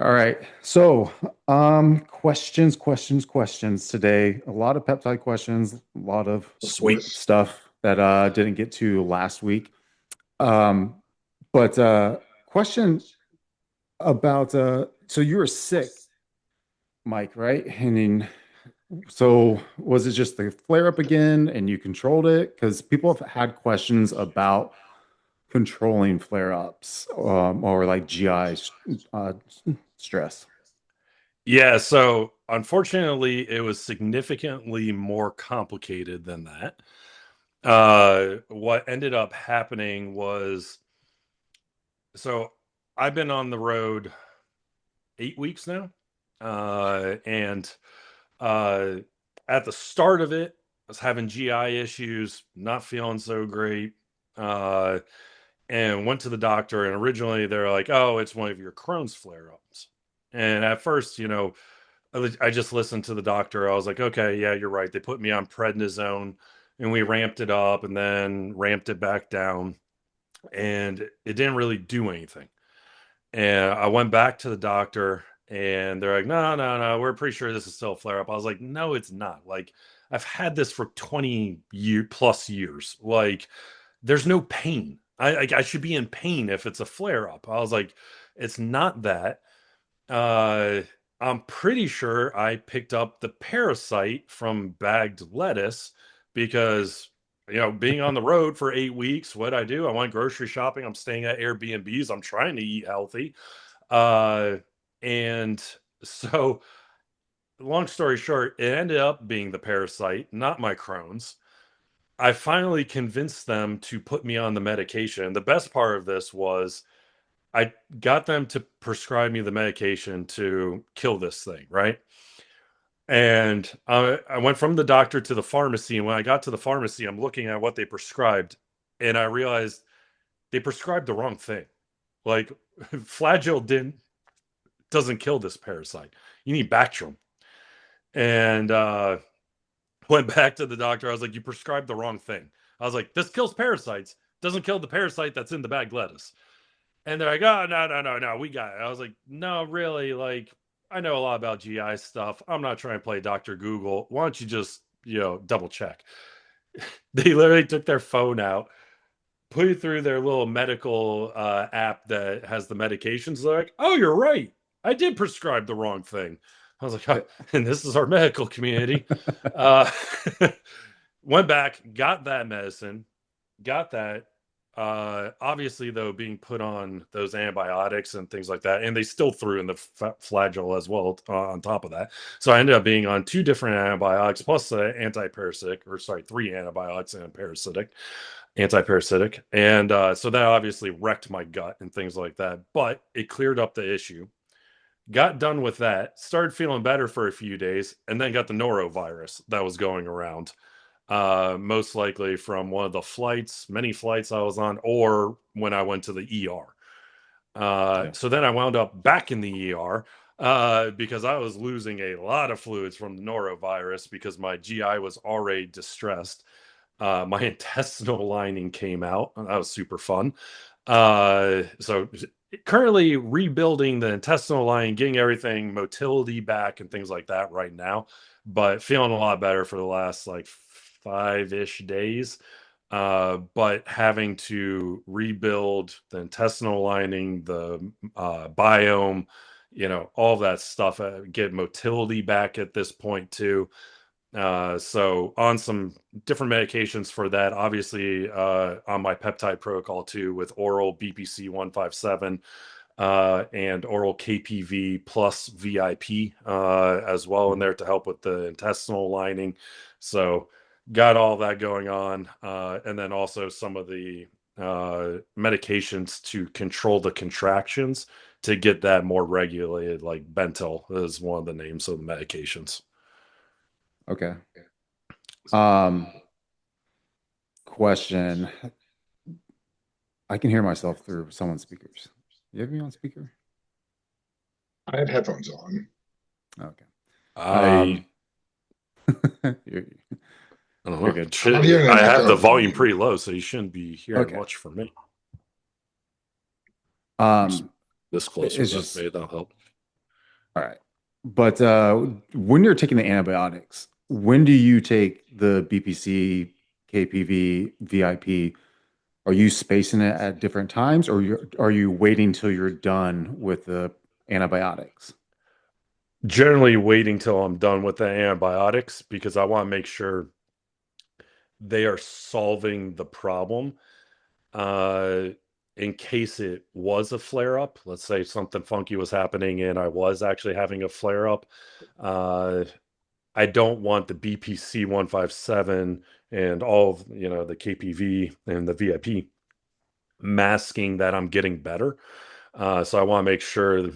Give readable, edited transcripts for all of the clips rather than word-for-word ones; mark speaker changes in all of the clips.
Speaker 1: All right. So, questions today. A lot of peptide questions, a lot of
Speaker 2: Of
Speaker 1: sweet
Speaker 2: course.
Speaker 1: stuff that didn't get to last week. Um, but question about so you were sick, Mike, right? And then so was it just the flare up again and you controlled it? Because people have had questions about controlling flare ups or like GI uh, stress.
Speaker 2: Yeah, so unfortunately, it was significantly more complicated than that. What ended up happening was so I've been on the road 8 weeks now. And uh, at the start of it, I was having GI issues, not feeling so great. Uh, and went to the doctor, and originally they're like, oh, it's one of your Crohn's flare-ups. And at first, I just listened to the doctor. I was like, okay, yeah, you're right. They put me on prednisone, and we ramped it up and then ramped it back down, and it didn't really do anything. And I went back to the doctor, and they're like, no, no, no, we're pretty sure this is still a flare up. I was like, no, it's not. Like, I've had this for 20 plus years. Like, there's no pain. I should be in pain if it's a flare up. I was like, it's not that. Uh, I'm pretty sure I picked up the parasite from bagged lettuce because, being on the road for 8 weeks, what I do, I went grocery shopping. I'm staying at Airbnbs. I'm trying to eat healthy. Uh, and so, long story short, it ended up being the parasite, not my Crohn's. I finally convinced them to put me on the medication. The best part of this was I got them to prescribe me the medication to kill this thing, right? And I went from the doctor to the pharmacy. And when I got to the pharmacy, I'm looking at what they prescribed, and I realized they prescribed the wrong thing. Like, Flagyl doesn't kill this parasite. You need Bactrim. And went back to the doctor. I was like, you prescribed the wrong thing. I was like, this kills parasites. Doesn't kill the parasite that's in the bag lettuce. And they're like, oh, no, no, no, no, we got it. I was like, no, really, like, I know a lot about GI stuff. I'm not trying to play Dr. Google. Why don't you just, double check? They literally took their phone out, put it through their little medical app that has the medications. They're like, oh, you're right. I did prescribe the wrong thing. I was like, oh, and this is our medical community. Uh, went back, got that medicine, got that. Obviously, though, being put on those antibiotics and things like that, and they still threw in the flagell as well on top of that. So I ended up being on two different antibiotics plus the anti-parasitic, or sorry, three antibiotics and anti-parasitic, and so that obviously wrecked my gut and things like that. But it cleared up the issue. Got done with that, started feeling better for a few days, and then got the norovirus that was going around, most likely from one of the many flights I was on, or when I went to the ER.
Speaker 1: Yeah.
Speaker 2: So then I wound up back in the ER because I was losing a lot of fluids from the norovirus because my GI was already distressed. My intestinal lining came out. That was super fun. So currently rebuilding the intestinal lining, getting everything motility back and things like that right now, but feeling a lot better for the last like 5-ish days. But having to rebuild the intestinal lining, the biome, all that stuff, get motility back at this point too. So on some different medications for that, obviously on my peptide protocol too, with oral BPC-157 and oral KPV plus VIP as well in
Speaker 1: Mhm.
Speaker 2: there to help with the intestinal lining. So got all that going on. And then also some of the medications to control the contractions to get that more regulated, like Bentyl is one of the names of the medications.
Speaker 1: Okay. Um, question. I can hear myself through someone's speakers. You have me on speaker?
Speaker 2: I have headphones on.
Speaker 1: Okay.
Speaker 2: I
Speaker 1: Um, you're,
Speaker 2: I don't
Speaker 1: you're
Speaker 2: know.
Speaker 1: good.
Speaker 2: I'm not hearing an I have the echo volume pretty low, so you shouldn't be hearing
Speaker 1: Okay.
Speaker 2: much from me. Just
Speaker 1: Um,
Speaker 2: this closer,
Speaker 1: it's
Speaker 2: though.
Speaker 1: just
Speaker 2: Maybe that'll help.
Speaker 1: All right. But when you're taking the antibiotics, when do you take the BPC, KPV, VIP? Are you spacing it at different times, or are you waiting till you're done with the antibiotics?
Speaker 2: Generally waiting till I'm done with the antibiotics because I want to make sure they are solving the problem. Uh, in case it was a flare up, let's say something funky was happening and I was actually having a flare up. Uh, I don't want the BPC-157 and all of, the KPV and the VIP masking that I'm getting better. So I want to make sure,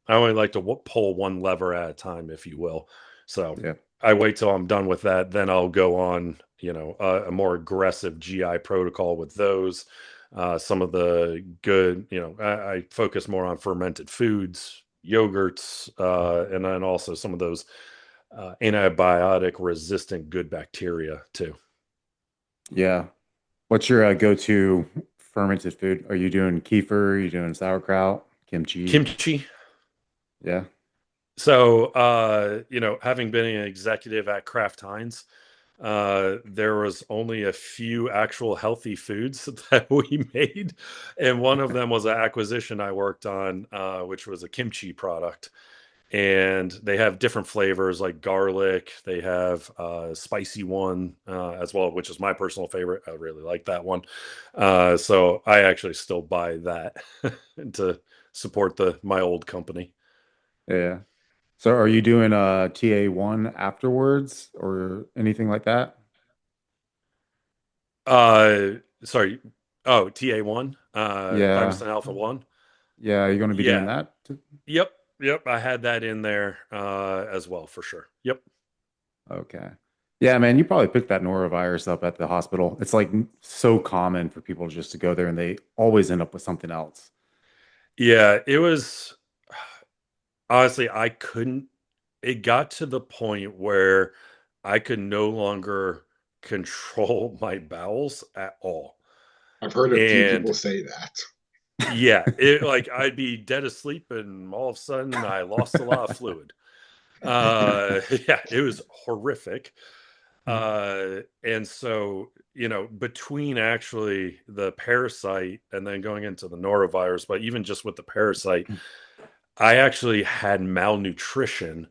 Speaker 2: I only like to pull one lever at a time, if you will. So
Speaker 1: Yeah.
Speaker 2: I wait till I'm done with that. Then I'll go on, a more aggressive GI protocol with those. Some of the good, I focus more on fermented foods, yogurts, and then also some of those antibiotic resistant good bacteria too.
Speaker 1: Yeah. What's your go-to fermented food? Are you doing kefir? Are you doing sauerkraut, kimchi?
Speaker 2: Kimchi.
Speaker 1: Yeah.
Speaker 2: So, having been an executive at Kraft Heinz, there was only a few actual healthy foods that we made, and one of them was an acquisition I worked on, which was a kimchi product. And they have different flavors like garlic. They have a spicy one as well, which is my personal favorite. I really like that one. So I actually still buy that to support the my old company.
Speaker 1: Yeah. So are you doing TA1 afterwards or anything like that?
Speaker 2: Sorry. Oh, TA1,
Speaker 1: Yeah.
Speaker 2: thymosin alpha 1.
Speaker 1: Yeah, are you going to be doing
Speaker 2: Yeah.
Speaker 1: that?
Speaker 2: Yep. Yep. I had that in there as well for sure. Yep.
Speaker 1: Okay. Yeah, man, you probably picked that norovirus up at the hospital. It's like so common for people just to go there and they always end up with something else.
Speaker 2: Yeah. It was honestly, I couldn't, it got to the point where I could no longer control my bowels at all.
Speaker 3: I've heard a few
Speaker 2: And
Speaker 3: people say that.
Speaker 2: yeah, it like I'd be dead asleep and all of a sudden I lost a lot of fluid. Yeah, it was horrific. And so, between actually the parasite and then going into the norovirus, but even just with the parasite, I actually had malnutrition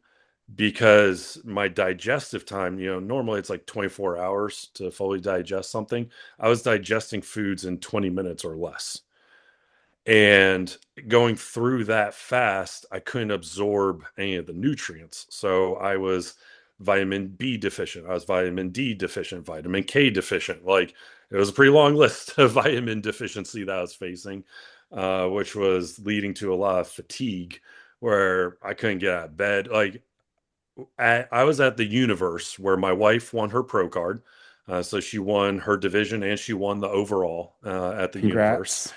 Speaker 2: because my digestive time, normally it's like 24 hours to fully digest something. I was digesting foods in 20 minutes or less. And going through that fast, I couldn't absorb any of the nutrients. So I was vitamin B deficient. I was vitamin D deficient, vitamin K deficient. Like it was a pretty long list of vitamin deficiency that I was facing, which was leading to a lot of fatigue where I couldn't get out of bed. Like I was at the Universe where my wife won her pro card. So she won her division and she won the overall at the Universe.
Speaker 1: Congrats.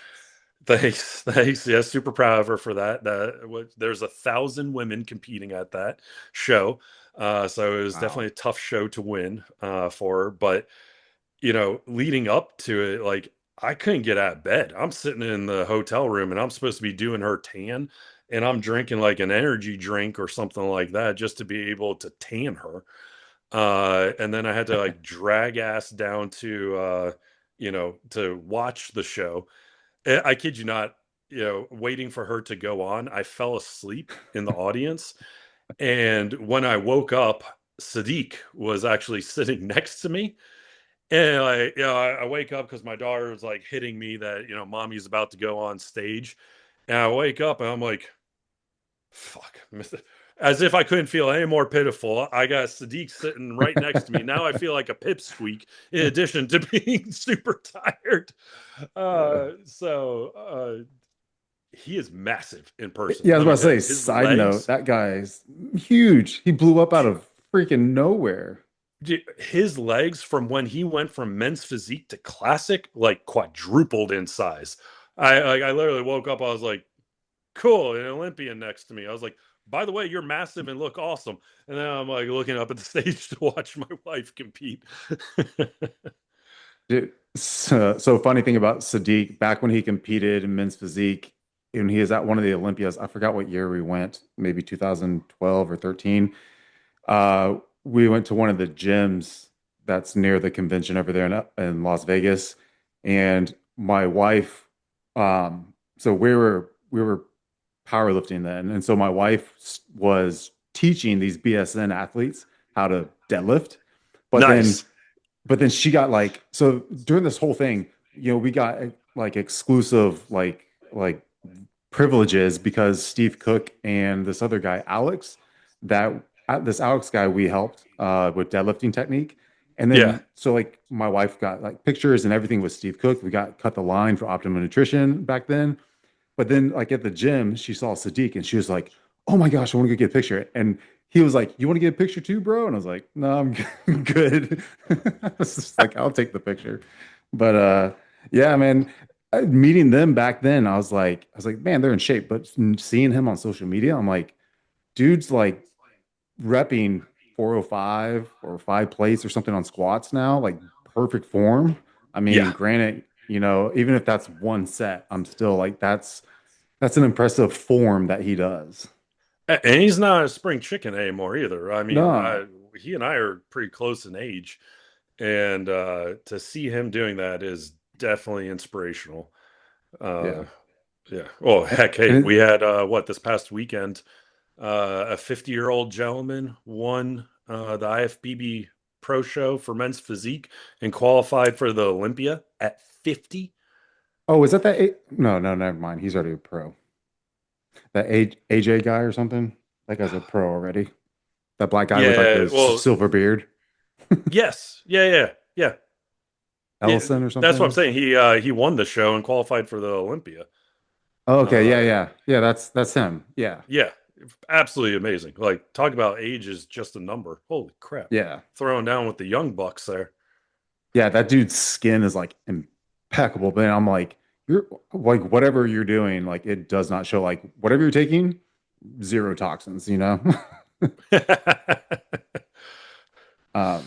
Speaker 2: Thanks, thanks. Yeah, super proud of her for that. There's 1,000 women competing at that show, so it was definitely
Speaker 1: Wow.
Speaker 2: a tough show to win for her. But leading up to it, like I couldn't get out of bed. I'm sitting in the hotel room and I'm supposed to be doing her tan, and I'm drinking like an energy drink or something like that just to be able to tan her. And then I had to like drag ass down to watch the show. I kid you not, waiting for her to go on, I fell asleep in the audience. And when I woke up, Sadiq was actually sitting next to me. And I wake up because my daughter was like hitting me that, mommy's about to go on stage. And I wake up and I'm like, fuck. As if I couldn't feel any more pitiful. I got Sadiq sitting right next to me. Now I feel like a pipsqueak in addition to being super tired.
Speaker 1: Uh,
Speaker 2: He is massive in person.
Speaker 1: yeah, I was
Speaker 2: Let me
Speaker 1: about to
Speaker 2: tell
Speaker 1: say,
Speaker 2: you, his
Speaker 1: side note,
Speaker 2: legs,
Speaker 1: that guy's huge. He blew up out of freaking nowhere.
Speaker 2: his legs from when he went from men's physique to classic, like quadrupled in size. I literally woke up. I was like, cool, an Olympian next to me. I was like, by the way, you're massive and look awesome. And then I'm like looking up at the stage to watch my wife compete.
Speaker 1: Dude, so funny thing about Sadiq, back when he competed in men's physique, and he is at one of the Olympias. I forgot what year we went, maybe 2012 or 13. We went to one of the gyms that's near the convention over there in Las Vegas, and my wife, so we were powerlifting then, and so my wife was teaching these BSN athletes how to deadlift, but then
Speaker 2: Nice.
Speaker 1: but then she got like so during this whole thing, we got like exclusive like privileges because Steve Cook and this other guy Alex, that this Alex guy we helped with deadlifting technique, and
Speaker 2: Yeah.
Speaker 1: then so like my wife got like pictures and everything with Steve Cook. We got cut the line for Optimum Nutrition back then, but then, like at the gym, she saw Sadiq and she was like, "Oh my gosh, I want to go get a picture." And he was like, "You want to get a picture too, bro?" And I was like, "No, I'm good." I was just like, "I'll take the picture." But yeah, man, meeting them back then, I was like, man, they're in shape. But seeing him on social media, I'm like, dude's like repping 405 or five plates or something on squats now, like perfect form. I mean,
Speaker 2: Yeah.
Speaker 1: granted, even if that's one set, I'm still like, that's an impressive form that he does.
Speaker 2: And he's not a spring chicken anymore either. I mean,
Speaker 1: No,
Speaker 2: he and I are pretty close in age, and to see him doing that is definitely inspirational. Uh,
Speaker 1: yeah.
Speaker 2: yeah. Well,
Speaker 1: And,
Speaker 2: heck, hey,
Speaker 1: and
Speaker 2: we had this past weekend, a 50-year-old gentleman won the IFBB Pro Show for men's physique and qualified for the Olympia at 50.
Speaker 1: oh, is that No, no, never mind. He's already a pro. That AJ guy or something. That guy's a pro already. That black guy with like
Speaker 2: Yeah.
Speaker 1: the
Speaker 2: Well,
Speaker 1: silver beard,
Speaker 2: yes. Yeah. Yeah. Yeah. Yeah.
Speaker 1: Ellison or
Speaker 2: That's what I'm
Speaker 1: something.
Speaker 2: saying. He won the show and qualified for the Olympia.
Speaker 1: Oh, okay, yeah,
Speaker 2: Uh,
Speaker 1: yeah, yeah. That's him. Yeah,
Speaker 2: yeah, absolutely amazing. Like, talk about age is just a number. Holy crap.
Speaker 1: yeah,
Speaker 2: Throwing down with the young bucks there.
Speaker 1: yeah. That dude's skin is like impeccable. But I'm like, you're like whatever you're doing, like it does not show like whatever you're taking, zero toxins. Um,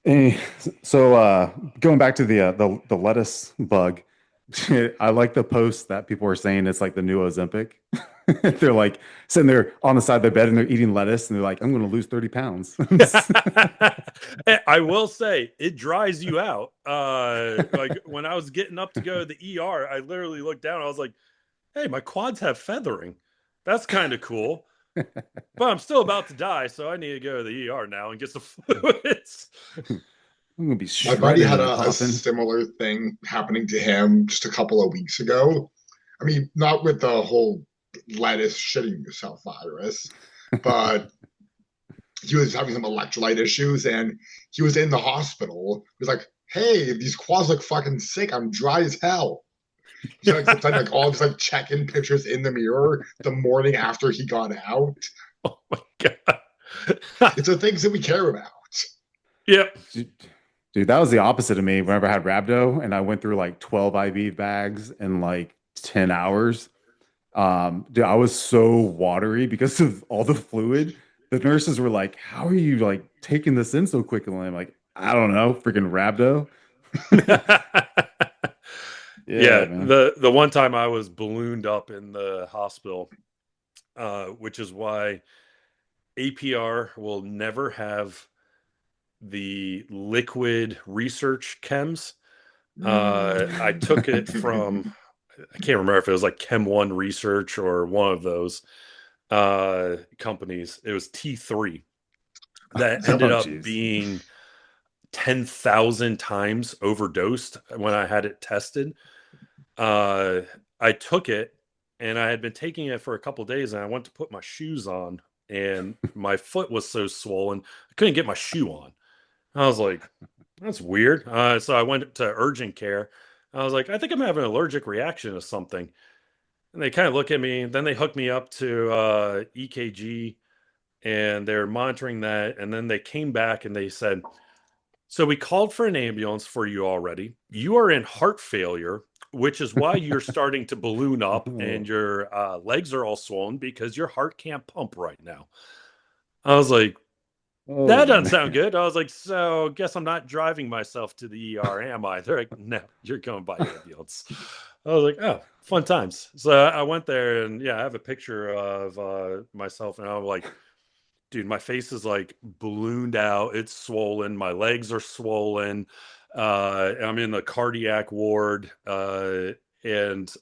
Speaker 1: Eh, so going back to the lettuce bug, I like the post that people are saying it's like the new Ozempic. They're like sitting there on the side of their bed and they're eating lettuce and they're like, I'm going to lose 30 pounds.
Speaker 2: I will say it dries you out. Like when I was getting up to go to the ER, I literally looked down. I was like, "Hey, my quads have feathering. That's kind of cool." But I'm still about to die, so I need to go to the ER now and get some fluids.
Speaker 1: I'm going to be
Speaker 3: My buddy
Speaker 1: shredded
Speaker 3: had
Speaker 1: in a
Speaker 3: a
Speaker 1: coffin.
Speaker 3: similar thing happening to him just a couple of weeks ago. I mean, not with the whole lettuce shitting yourself virus, but he was having some electrolyte issues and he was in the hospital. He was like, "Hey, these quads look fucking sick. I'm dry as hell." He like sometimes like all these like check-in pictures in the mirror the morning after he got out.
Speaker 2: Oh my god.
Speaker 3: It's the things that we care about.
Speaker 2: Yep.
Speaker 1: Dude, that was the opposite of me whenever I had rhabdo and I went through like 12 IV bags in like 10 hours. Dude, I was so watery because of all the fluid. The nurses were like, "How are you like taking this in so quickly?" And I'm like, "I don't know, freaking rhabdo." Yeah,
Speaker 2: Yeah,
Speaker 1: man.
Speaker 2: the one time I was ballooned up in the hospital, which is why APR will never have the liquid research chems. I took it from, I can't remember if it was like Chem One Research or one of those companies. It was T3 that ended
Speaker 1: Oh,
Speaker 2: up
Speaker 1: jeez.
Speaker 2: being 10,000 times overdosed when I had it tested. Uh, I took it and I had been taking it for a couple days and I went to put my shoes on and my foot was so swollen I couldn't get my shoe on. I was like, that's weird. So I went to urgent care. I was like, I think I'm having an allergic reaction to something. And they kind of look at me. Then they hook me up to EKG and they're monitoring that. And then they came back and they said, so we called for an ambulance for you already. You are in heart failure, which is why you're starting to balloon up and
Speaker 1: Oh,
Speaker 2: your legs are all swollen because your heart can't pump right now. I was like, that
Speaker 1: oh
Speaker 2: doesn't sound
Speaker 1: man.
Speaker 2: good. I was like, so guess I'm not driving myself to the ER, am I? They're like, no, you're going by ambulance. I was like, oh, fun times. So I went there, and yeah, I have a picture of myself, and I'm like, dude, my face is like ballooned out. It's swollen. My legs are swollen. I'm in the cardiac ward, and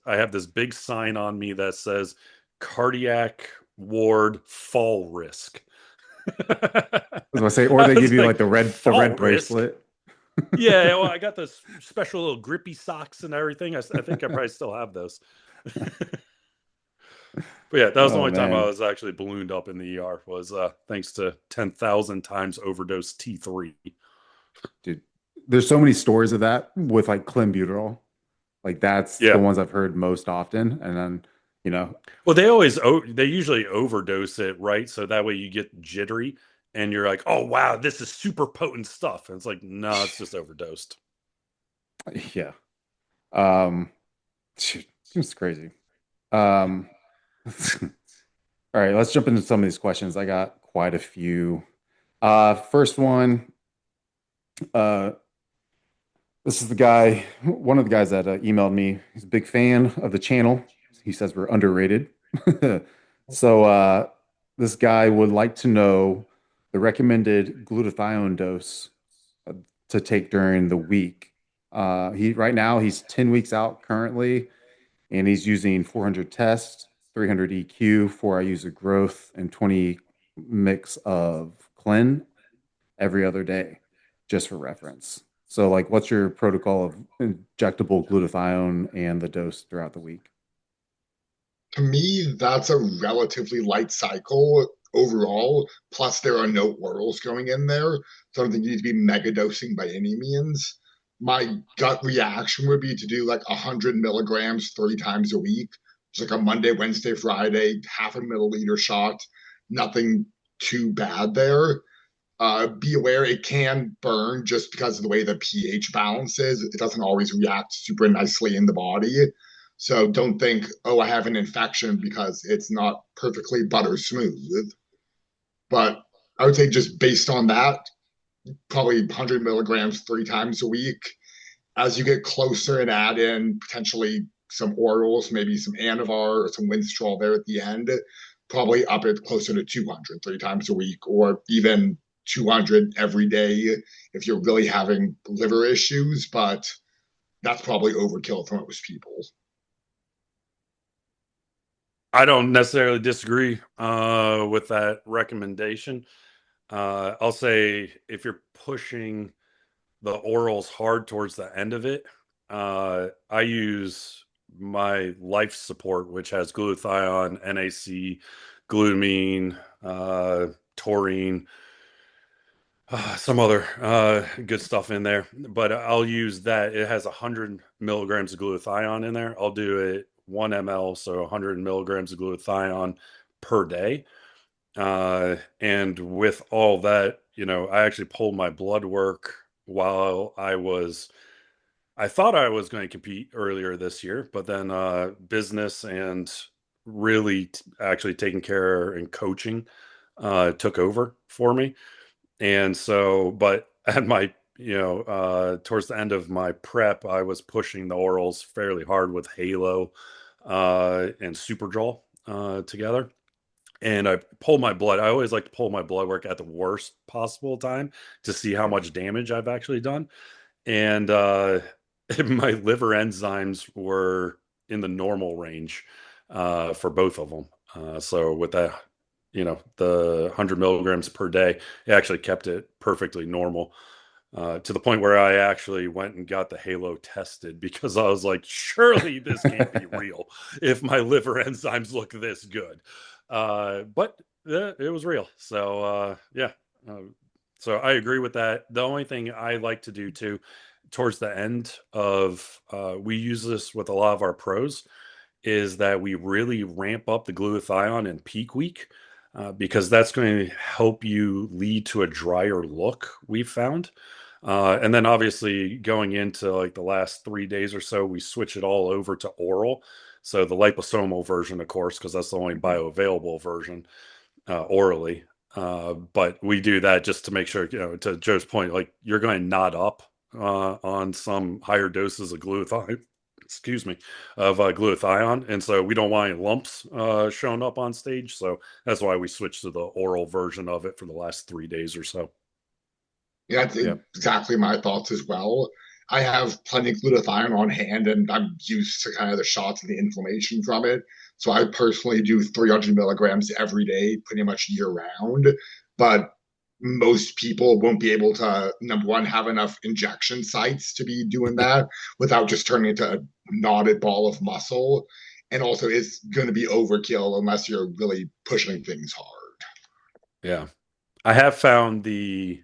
Speaker 2: I have this big sign on me that says "cardiac ward fall risk."
Speaker 1: I was gonna say, or
Speaker 2: I
Speaker 1: they give
Speaker 2: was
Speaker 1: you like
Speaker 2: like,
Speaker 1: the
Speaker 2: fall
Speaker 1: red
Speaker 2: risk.
Speaker 1: bracelet.
Speaker 2: Yeah, well, I got those special little grippy socks and everything. I think I probably still have those. But yeah, that was the
Speaker 1: Oh
Speaker 2: only time I
Speaker 1: man,
Speaker 2: was actually ballooned up in the ER was thanks to 10,000 times overdosed T3.
Speaker 1: dude, there's so many stories of that with like clenbuterol. Like that's the
Speaker 2: Yeah.
Speaker 1: ones I've heard most often. And then, you know,
Speaker 2: Well, they usually overdose it, right? So that way you get jittery and you're like, "Oh wow, this is super potent stuff." And it's like, "No, it's just overdosed."
Speaker 1: yeah. Um, shoot, it's crazy. Um, all right, let's jump into some of these questions. I got quite a few. First one, uh, this is the guy, one of the guys that emailed me. He's a big fan of the channel. He says we're underrated. So, this guy would like to know the recommended glutathione dose uh, to take during the week. He right now he's 10 weeks out currently, and he's using 400 test, 300 EQ, 4 IUs of growth, and 20 mix of Clen every other day, just for reference. So, like, what's your protocol of injectable glutathione and the dose throughout the week?
Speaker 3: To me, that's a relatively light cycle overall. Plus, there are no orals going in there. So I don't think you need to be mega dosing by any means. My gut reaction would be to do like 100 milligrams 3 times a week. It's like a Monday, Wednesday, Friday, half a milliliter shot. Nothing too bad there. Be aware it can burn just because of the way the pH balance is. It doesn't always react super nicely in the body. So don't think, oh, I have an infection because it's not perfectly butter smooth. But I would say just based on that, probably 100 milligrams 3 times a week. As you get closer and add in potentially some orals, maybe some Anavar or some Winstrol there at the end, probably up it closer to 200 3 times a week, or even 200 every day if you're really having liver issues. But that's probably overkill for most people.
Speaker 2: I don't necessarily disagree with that recommendation. I'll say if you're pushing the orals hard towards the end of it, I use my life support, which has glutathione, NAC, glutamine, taurine, some other good stuff in there. But I'll use that. It has 100 milligrams of glutathione in there. I'll do it 1 ml, so 100 milligrams of glutathione per day. And with all that, I actually pulled my blood work while I thought I was going to compete earlier this year, but then business and really actually taking care and coaching took over for me. And so, but at my, towards the end of my prep, I was pushing the orals fairly hard with Halo and Superdrol together. And I pull my blood. I always like to pull my blood work at the worst possible time to see how much damage I've actually done. And my liver enzymes were in the normal range for both of them. So with that, the 100 milligrams per day, it actually kept it perfectly normal to the point where I actually went and got the Halo tested because I was like, surely this can't be real if my liver enzymes look this good. But it was real. So yeah. So I agree with that. The only thing I like to do too, towards the end of, we use this with a lot of our pros, is that we really ramp up the glutathione in peak week because that's going to help you lead to a drier look, we've found. And then obviously going into like the last 3 days or so, we switch it all over to oral. So the liposomal version, of course, because that's the only bioavailable version orally. But we do that just to make sure, to Joe's point, like you're going not up on some higher doses of glutathione. excuse me, of glutathione, and so we don't want any lumps showing up on stage. So that's why we switched to the oral version of it for the last 3 days or so.
Speaker 3: Yeah, that's
Speaker 1: Yeah.
Speaker 3: exactly my thoughts as well. I have plenty of glutathione on hand, and I'm used to kind of the shots and the inflammation from it. So I personally do 300 milligrams every day, pretty much year round. But most people won't be able to, number one, have enough injection sites to be doing that without just turning into a knotted ball of muscle. And also, it's going to be overkill unless you're really pushing things hard.
Speaker 2: Yeah, I have found the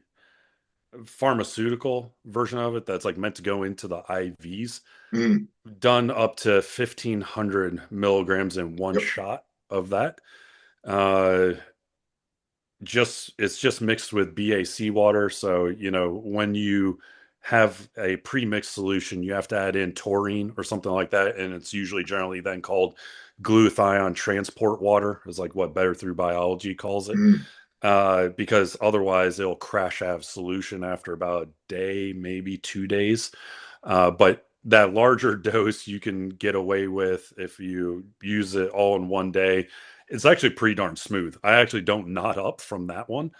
Speaker 2: pharmaceutical version of it that's like meant to go into the IVs,
Speaker 3: Mm,
Speaker 2: done up to 1,500 milligrams in one
Speaker 3: yep.
Speaker 2: shot of that. Uh, just it's just mixed with BAC water. So, when you have a pre-mixed solution, you have to add in taurine or something like that, and it's usually generally then called glutathione transport water, is like what Better Through Biology calls it.
Speaker 3: Mm,
Speaker 2: Because otherwise it'll crash out of solution after about a day, maybe 2 days. But that larger dose you can get away with if you use it all in one day. It's actually pretty darn smooth. I actually don't knot up from that one,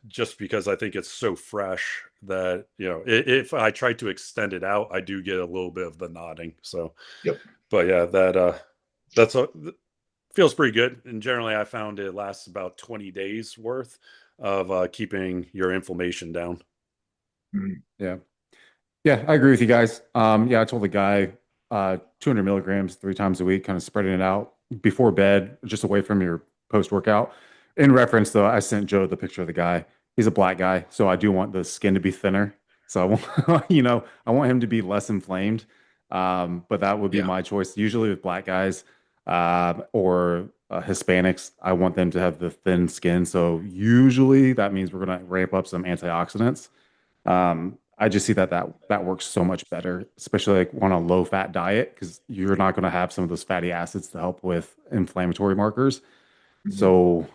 Speaker 2: just because I think it's so fresh that, if I try to extend it out, I do get a little bit of the knotting. So,
Speaker 3: yep.
Speaker 2: but yeah, that's a feels pretty good. And generally, I found it lasts about 20 days worth of keeping your inflammation down.
Speaker 3: Mm,
Speaker 1: Yeah. Yeah, I agree with you guys. Yeah, I told the guy 200 milligrams 3 times a week, kind of spreading it out before bed, just away from your post workout. In reference, though, I sent Joe the picture of the guy. He's a black guy, so I do want the skin to be thinner. So I want, I want him to be less inflamed. But that would be
Speaker 2: Yeah.
Speaker 1: my choice. Usually with black guys, or Hispanics, I want them to have the thin skin. So usually that means we're going to ramp up some antioxidants. I just see that works so much better, especially like on a low fat diet, because you're not going to have some of those fatty acids to help with inflammatory markers.
Speaker 3: mhm.
Speaker 1: So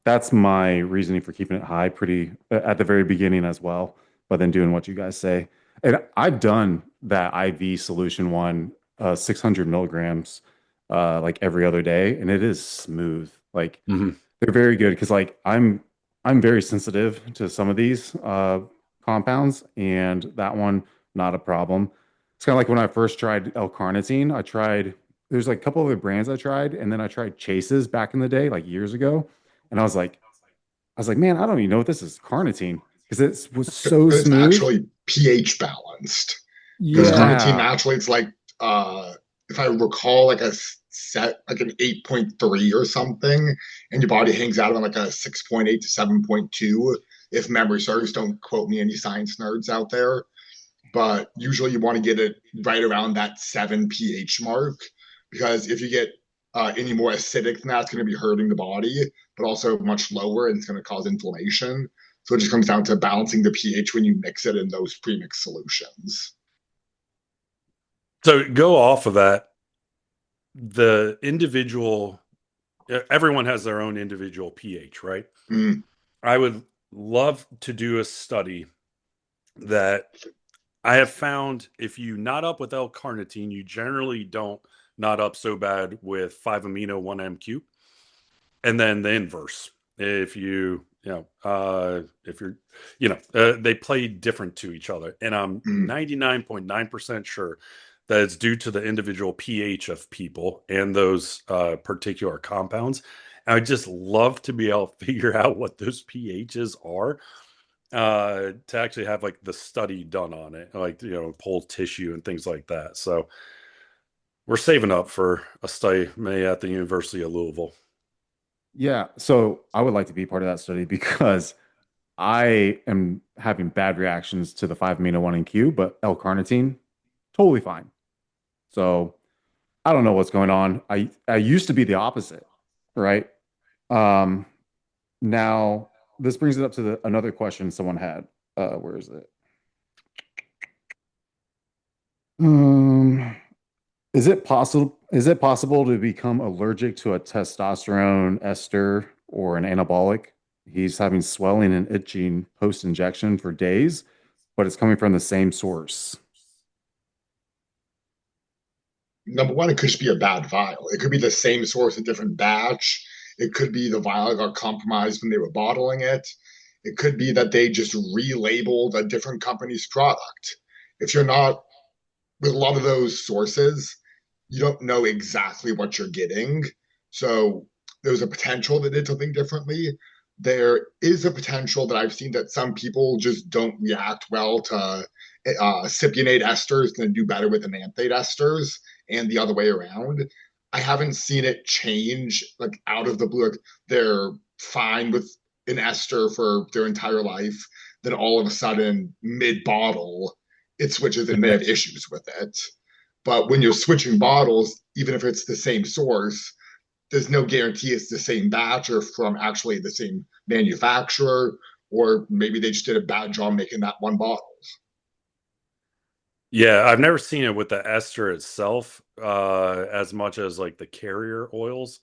Speaker 1: that's my reasoning for keeping it high pretty at the very beginning as well, but then doing what you guys say. And I've done that IV solution one, 600 milligrams, like every other day, and it is smooth. Like
Speaker 2: Hmm.
Speaker 1: they're very good because like I'm very sensitive to some of these compounds, and that one not a problem. It's kind of like when I first tried L-carnitine. I tried there's like a couple other brands I tried, and then I tried Chases back in the day, like years ago, and I was like, man, I don't even know what this is carnitine because it was so
Speaker 3: It's
Speaker 1: smooth.
Speaker 3: actually pH balanced. Because carnitine
Speaker 1: Yeah,
Speaker 3: naturally, it's like, if I recall, like a set, like an 8.3 or something, and your body hangs out on like a 6.8 to 7.2. If memory serves, don't quote me, any science nerds out there. But usually you want to get it right around that 7 pH mark, because if you get any more acidic than that, it's going to be hurting the body, but also much lower, and it's going to cause inflammation. So it just comes down to balancing the pH when you mix it in those premix solutions.
Speaker 2: So go off of that. The everyone has their own individual pH, right?
Speaker 3: Mm,
Speaker 2: I would love to do a study that I have found if you knot up with L-carnitine, you generally don't knot up so bad with 5-amino 1-MQ. And then the inverse. If if you're, they play different to each other. And I'm
Speaker 3: mm.
Speaker 2: 99.9% sure that it's due to the individual pH of people and those particular compounds. And I just love to be able to figure out what those pHs are, to actually have like the study done on it, like, pull tissue and things like that. So we're saving up for a study may at the University of Louisville.
Speaker 1: yeah. So I would like to be part of that study because I am having bad reactions to the 5-amino 1-MQ, but L-carnitine, totally fine. So I don't know what's going on. I used to be the opposite, right? Um, Now this brings it up to another question someone had. Where is it? Um, is it possible to become allergic to a testosterone ester or an anabolic? He's having swelling and itching post-injection for days, but it's coming from the same source.
Speaker 3: number one, it could just be a bad vial. It could be the same source, a different batch. It could be the vial got compromised when they were bottling it. It could be that they just relabeled a different company's product. If you're not with a lot of those sources, you don't know exactly what you're getting. So there's a potential that they did something differently. There is a potential that I've seen that some people just don't react well to cypionate esters and do better with enanthate esters and the other way around. I haven't seen it change like out of the blue. Like, they're fine with an ester for their entire life. Then all of a sudden, mid bottle, it switches and they have issues with it. But when you're switching bottles, even if it's the same source, there's no guarantee it's the same batch or from actually the same manufacturer, or maybe they just did a bad job making that one bottle.
Speaker 2: Yeah, I've never seen it with the ester itself, as much as like the carrier oils.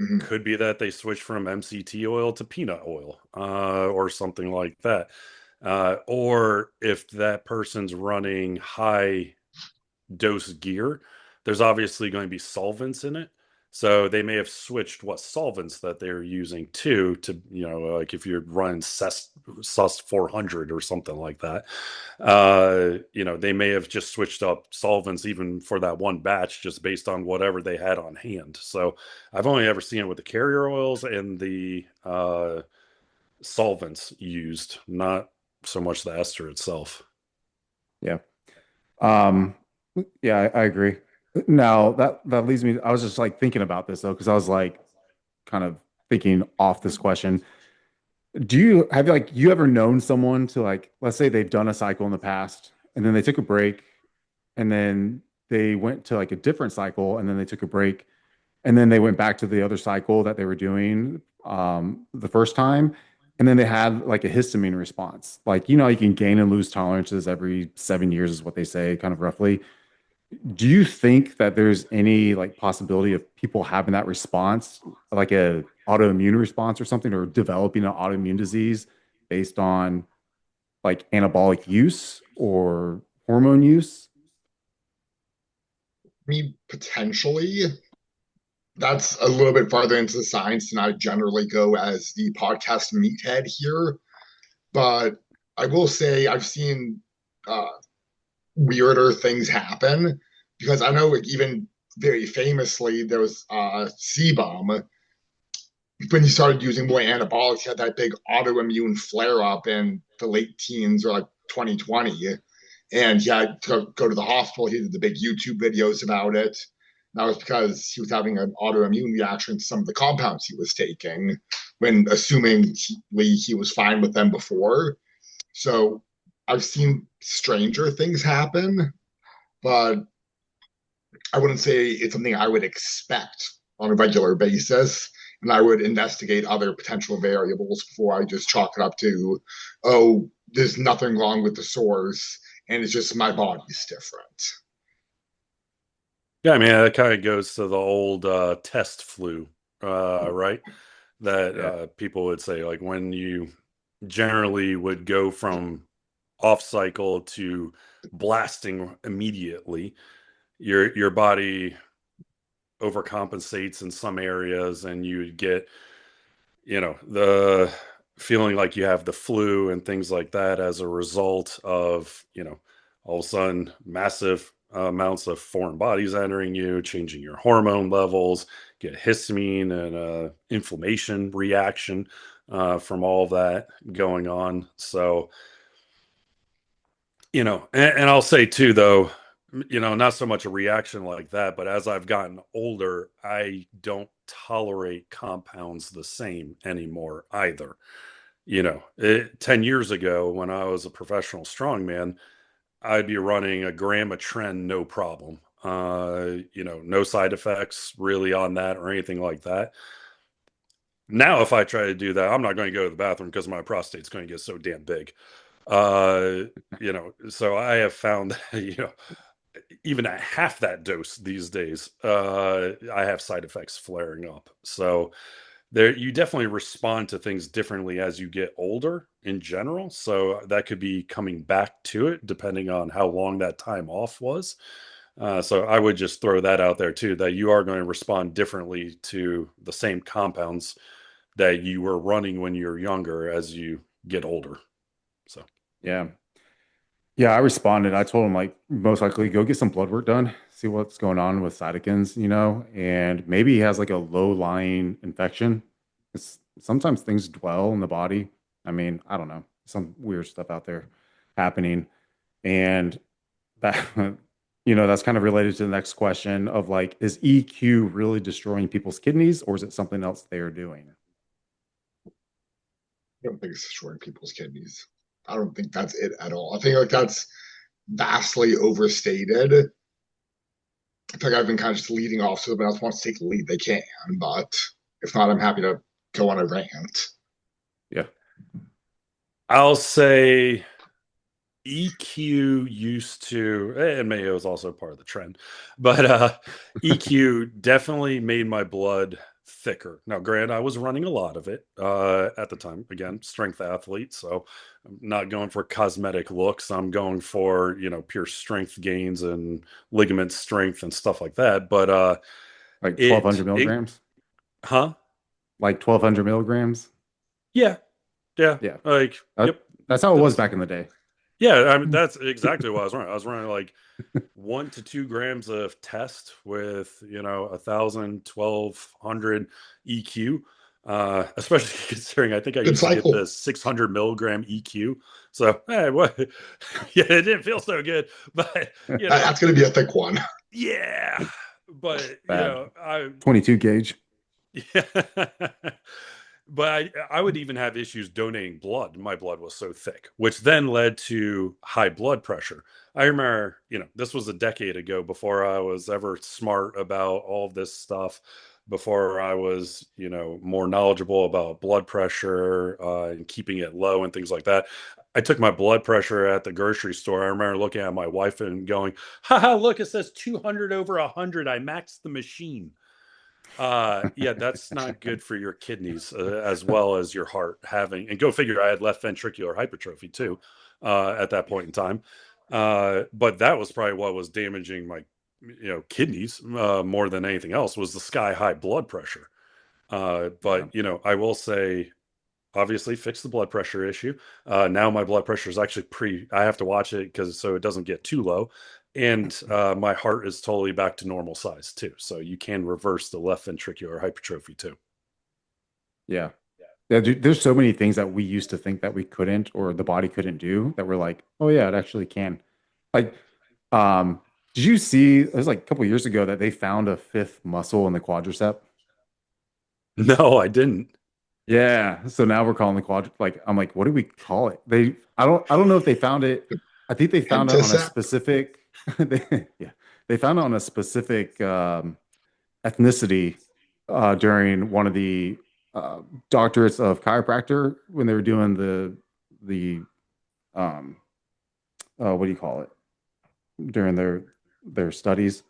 Speaker 3: Mm-hmm.
Speaker 2: Could be that they switch from MCT oil to peanut oil, or something like that. Or if that person's running high dose gear, there's obviously going to be solvents in it. So they may have switched what solvents that they're using to, like if you're running SUS 400 or something like that, they may have just switched up solvents even for that one batch just based on whatever they had on hand. So I've only ever seen it with the carrier oils and the solvents used, not so much the ester itself.
Speaker 1: Yeah. Um, yeah, I agree. Now that leads me, I was just like thinking about this though, because I was like kind of thinking off this question. Do you have like you ever known someone to like, let's say they've done a cycle in the past and then they took a break and then they went to like a different cycle and then they took a break and then they went back to the other cycle that they were doing the first time and then they had like a histamine response. Like, you can gain and lose tolerances every 7 years is what they say, kind of roughly. Do you think that there's any like possibility of people having that response, like a autoimmune response or something, or developing an autoimmune disease based on like anabolic use or hormone use?
Speaker 3: I mean, potentially. That's a little bit farther into the science than I generally go as the podcast meathead here. But I will say I've seen uh, weirder things happen because I know, like, even very famously there was Sebum when he started using more anabolics. He had that big autoimmune flare up in the late teens or like 2020, and he had to go to the hospital. He did the big YouTube videos about it. That was because he was having an autoimmune reaction to some of the compounds he was taking, when assuming he was fine with them before. So I've seen stranger things happen, but I wouldn't say it's something I would expect on a regular basis. And I would investigate other potential variables before I just chalk it up to, oh, there's nothing wrong with the source, and it's just my body's different.
Speaker 2: Yeah, I mean, that kind of goes to the old test flu, right? That
Speaker 1: Yeah.
Speaker 2: people would say, like, when you generally would go from off cycle to blasting immediately, your body overcompensates in some areas, and you would get, the feeling like you have the flu and things like that as a result of, all of a sudden massive amounts of foreign bodies entering you, changing your hormone levels, get histamine and inflammation reaction from all that going on. So, and I'll say too, though, not so much a reaction like that, but as I've gotten older, I don't tolerate compounds the same anymore either. 10 years ago when I was a professional strongman, I'd be running a gram of Tren, no problem. No side effects really on that or anything like that. Now, if I try to do that, I'm not going to go to the bathroom because my prostate's going to get so damn big. So I have found, even at half that dose these days, I have side effects flaring up. So there, you definitely respond to things differently as you get older in general. So that could be coming back to it depending on how long that time off was. So I would just throw that out there too, that you are going to respond differently to the same compounds that you were running when you're younger as you get older. So
Speaker 1: Yeah. Yeah, I responded. I told him like most likely go get some blood work done, see what's going on with cytokines, and maybe he has like a low-lying infection. Sometimes things dwell in the body. I mean, I don't know, some weird stuff out there happening. And that, that's kind of related to the next question of like, is EQ really destroying people's kidneys or is it something else they are doing?
Speaker 3: I don't think it's destroying people's kidneys. I don't think that's it at all. I think like that's vastly overstated. I feel like I've been kind of just leading off, so if anyone else wants to take the lead, they can. But if not, I'm happy to go on a rant.
Speaker 1: Yeah.
Speaker 2: I'll say EQ used to, and Mayo is also part of the trend, but EQ definitely made my blood thicker. Now, granted, I was running a lot of it at the time. Again, strength athlete, so I'm not going for cosmetic looks. I'm going for pure strength gains and ligament strength and stuff like that. But
Speaker 1: Like
Speaker 2: it
Speaker 1: 1200
Speaker 2: it
Speaker 1: milligrams?
Speaker 2: huh?
Speaker 1: Like 1200 milligrams?
Speaker 2: Yeah, yeah.
Speaker 1: Yeah.
Speaker 2: Like
Speaker 1: That,
Speaker 2: yep.
Speaker 1: that's how it was
Speaker 2: That's
Speaker 1: back in the day.
Speaker 2: yeah. I mean, that's exactly what I was running. I was running like 1 to 2 grams of test with 1,000, 1,200 EQ, especially considering I think I
Speaker 3: Good
Speaker 2: used to get
Speaker 3: cycle.
Speaker 2: the 600 milligram EQ. So hey, what? Yeah, it didn't feel so good, but
Speaker 3: That's going to be a thick one.
Speaker 2: yeah, but
Speaker 1: Bad.
Speaker 2: I
Speaker 1: 22 gauge.
Speaker 2: yeah. But I would even have issues donating blood. My blood was so thick, which then led to high blood pressure. I remember, this was a decade ago before I was ever smart about all of this stuff, before I was, more knowledgeable about blood pressure and keeping it low and things like that. I took my blood pressure at the grocery store. I remember looking at my wife and going, haha, look, it says 200 over 100. I maxed the machine. Yeah, that's not good for your kidneys as well as your heart having, and go figure, I had left ventricular hypertrophy too at that point in time. But that was probably what was damaging my kidneys more than anything else, was the sky high blood pressure.
Speaker 1: Yeah.
Speaker 2: But I will say, obviously fix the blood pressure issue. Now my blood pressure is actually I have to watch it because so it doesn't get too low. And my heart is totally back to normal size too. So you can reverse the left ventricular hypertrophy too.
Speaker 1: Yeah. Yeah, dude, there's so many things that we used to think that we couldn't or the body couldn't do that we're like, oh yeah, it actually can. Like, did you see it was like a couple years ago that they found a fifth muscle in the quadricep?
Speaker 2: No, I didn't.
Speaker 1: Yeah. So now we're calling the quad like I'm like, what do we call it? I don't know if they found it. I think they found it on a
Speaker 3: Antisep.
Speaker 1: specific yeah. They found it on a specific ethnicity during one of the doctorates of chiropractor when they were doing the um what do you call it during their studies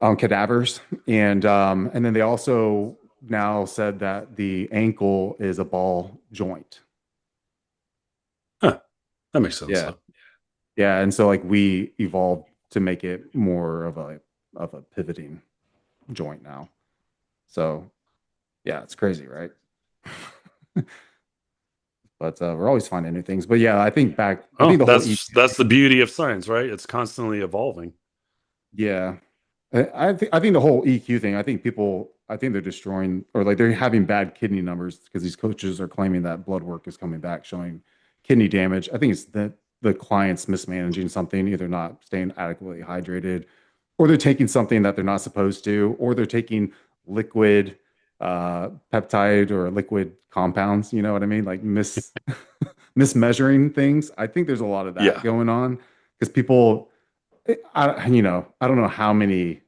Speaker 1: on cadavers and then they also now said that the ankle is a ball joint.
Speaker 2: Huh. That makes sense
Speaker 1: Yeah.
Speaker 2: though.
Speaker 1: Yeah, and so like we evolved to make it more of a pivoting joint now. So yeah, it's crazy, right? But we're always finding new things. But yeah, I
Speaker 2: Oh,
Speaker 1: think the whole EQ
Speaker 2: that's the
Speaker 1: thing,
Speaker 2: beauty of science, right? It's constantly evolving.
Speaker 1: yeah. I think the whole EQ thing, I think they're destroying or like they're having bad kidney numbers because these coaches are claiming that blood work is coming back showing kidney damage. I think it's that the client's mismanaging something, either not staying adequately hydrated, or they're taking something that they're not supposed to, or they're taking liquid peptide or liquid compounds, you know what I mean? Like mismeasuring things. I think there's a lot of that
Speaker 2: Yeah.
Speaker 1: going on because people I don't know how many,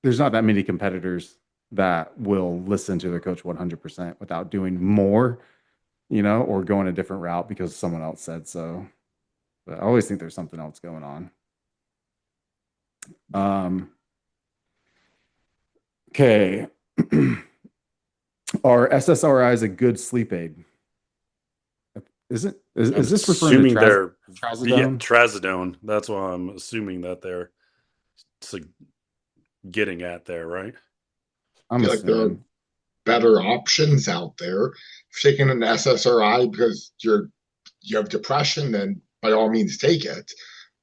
Speaker 1: there's not that many competitors that will listen to their coach 100% without doing more, or going a different route because someone else said so. But I always think there's something else going on. Um, okay. Are SSRIs a good sleep aid?
Speaker 2: I'm
Speaker 1: Is this referring to
Speaker 2: assuming they're, yeah,
Speaker 1: trazodone?
Speaker 2: trazodone. That's why I'm assuming that they're getting at there, right?
Speaker 3: I
Speaker 1: I'm
Speaker 3: feel like there are
Speaker 1: assuming.
Speaker 3: better options out there. If you're taking an SSRI because you have depression, then by all means take it.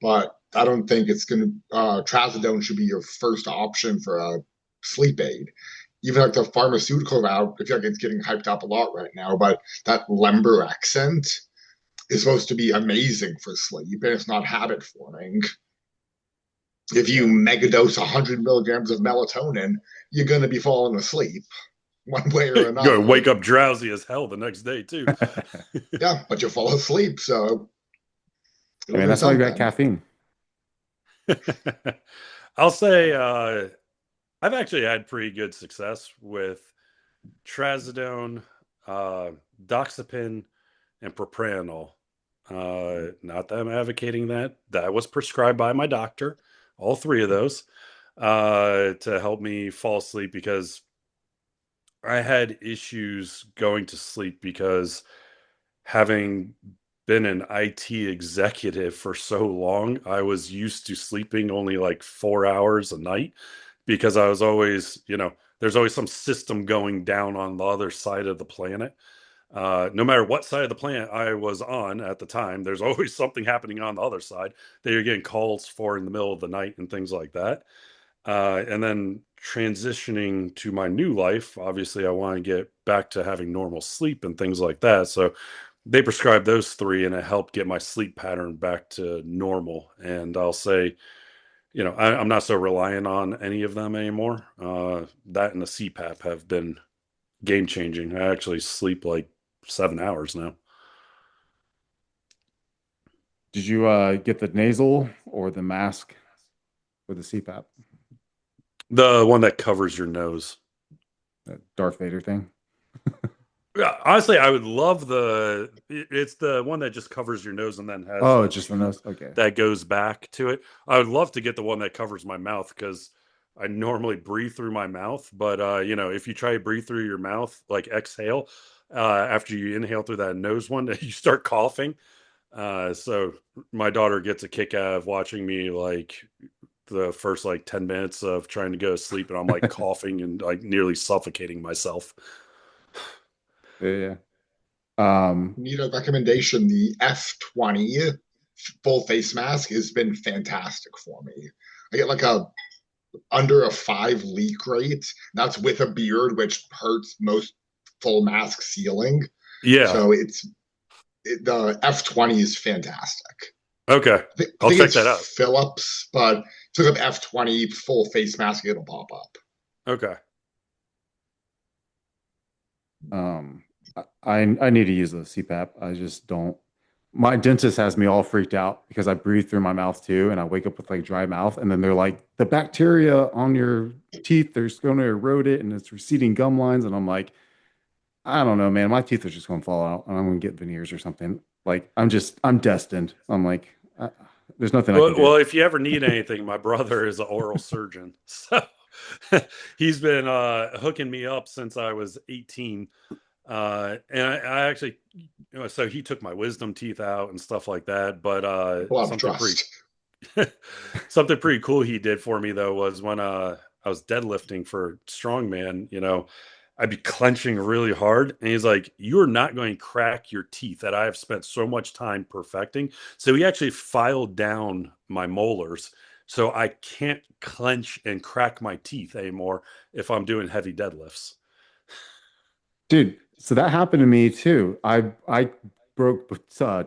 Speaker 3: But I don't think it's going to, trazodone should be your first option for a sleep aid. Even like the pharmaceutical route, I feel like it's getting hyped up a lot right now, but that lemborexant is supposed to be amazing for sleep and it's not habit forming. If you
Speaker 1: Yeah.
Speaker 3: megadose 100 milligrams of melatonin, you're going to be falling asleep one way or
Speaker 2: You're gonna
Speaker 3: another.
Speaker 2: wake up drowsy as hell the next day too.
Speaker 3: Yeah, but you fall asleep, so
Speaker 1: I
Speaker 3: it'll
Speaker 1: mean,
Speaker 3: do
Speaker 1: that's why you got
Speaker 3: something.
Speaker 1: caffeine.
Speaker 2: I'll say I've actually had pretty good success with trazodone, uh, doxepin, and propranolol. Not that I'm advocating that. That was prescribed by my doctor, all three of those, to help me fall asleep because I had issues going to sleep because having been an IT executive for so long, I was used to sleeping only like 4 hours a night because I was always, there's always some system going down on the other side of the planet. No matter what side of the planet I was on at the time, there's always something happening on the other side that you're getting calls for in the middle of the night and things like that. And then transitioning to my new life, obviously, I want to get back to having normal sleep and things like that. So they prescribed those three, and it helped get my sleep pattern back to normal. And I'll say, I'm not so reliant on any of them anymore. That and the CPAP have been game changing. I actually sleep like 7 hours now.
Speaker 1: Did you get the nasal or the mask for the CPAP?
Speaker 2: The one that covers your nose.
Speaker 1: That Darth Vader thing?
Speaker 2: Yeah, honestly, I would love it's the one that just covers your nose and then has
Speaker 1: Oh,
Speaker 2: a
Speaker 1: it's just the
Speaker 2: tube
Speaker 1: nose. Okay.
Speaker 2: that goes back to it. I would love to get the one that covers my mouth because I normally breathe through my mouth, but if you try to breathe through your mouth, like exhale, after you inhale through that nose one, you start coughing. So my daughter gets a kick out of watching me like the first like 10 minutes of trying to go to sleep and I'm like coughing and like nearly suffocating myself.
Speaker 1: Yeah. Yeah. Um,
Speaker 3: Need a recommendation. The F20 full face mask has been fantastic for me. I get like a under a 5 leak rate. That's with a beard, which hurts most full mask sealing.
Speaker 2: Yeah.
Speaker 3: So the F20 is fantastic.
Speaker 2: Okay.
Speaker 3: I
Speaker 2: I'll
Speaker 3: think
Speaker 2: check
Speaker 3: it's
Speaker 2: that out.
Speaker 3: Philips, but took up F20 full face mask, it'll pop up.
Speaker 2: Okay.
Speaker 1: um, I need to use the CPAP. I just don't. My dentist has me all freaked out because I breathe through my mouth too, and I wake up with like dry mouth, and then they're like, the bacteria on your teeth, they're going to erode it, and it's receding gum lines, and I'm like, I don't know, man. My teeth are just going to fall out, and I'm going to get veneers or something. Like I'm destined. I'm like, there's nothing I can do.
Speaker 2: Well, if you ever need anything, my brother is an oral surgeon. So he's been hooking me up since I was 18. And I actually, so he took my wisdom teeth out and stuff like that. But
Speaker 3: A lot of trust.
Speaker 2: something pretty cool he did for me though was when I was deadlifting for strongman, I'd be clenching really hard. And he's like, you're not going to crack your teeth that I have spent so much time perfecting. So he actually filed down my molars. So I can't clench and crack my teeth anymore if I'm doing heavy deadlifts.
Speaker 1: Dude, so that happened to me too. I broke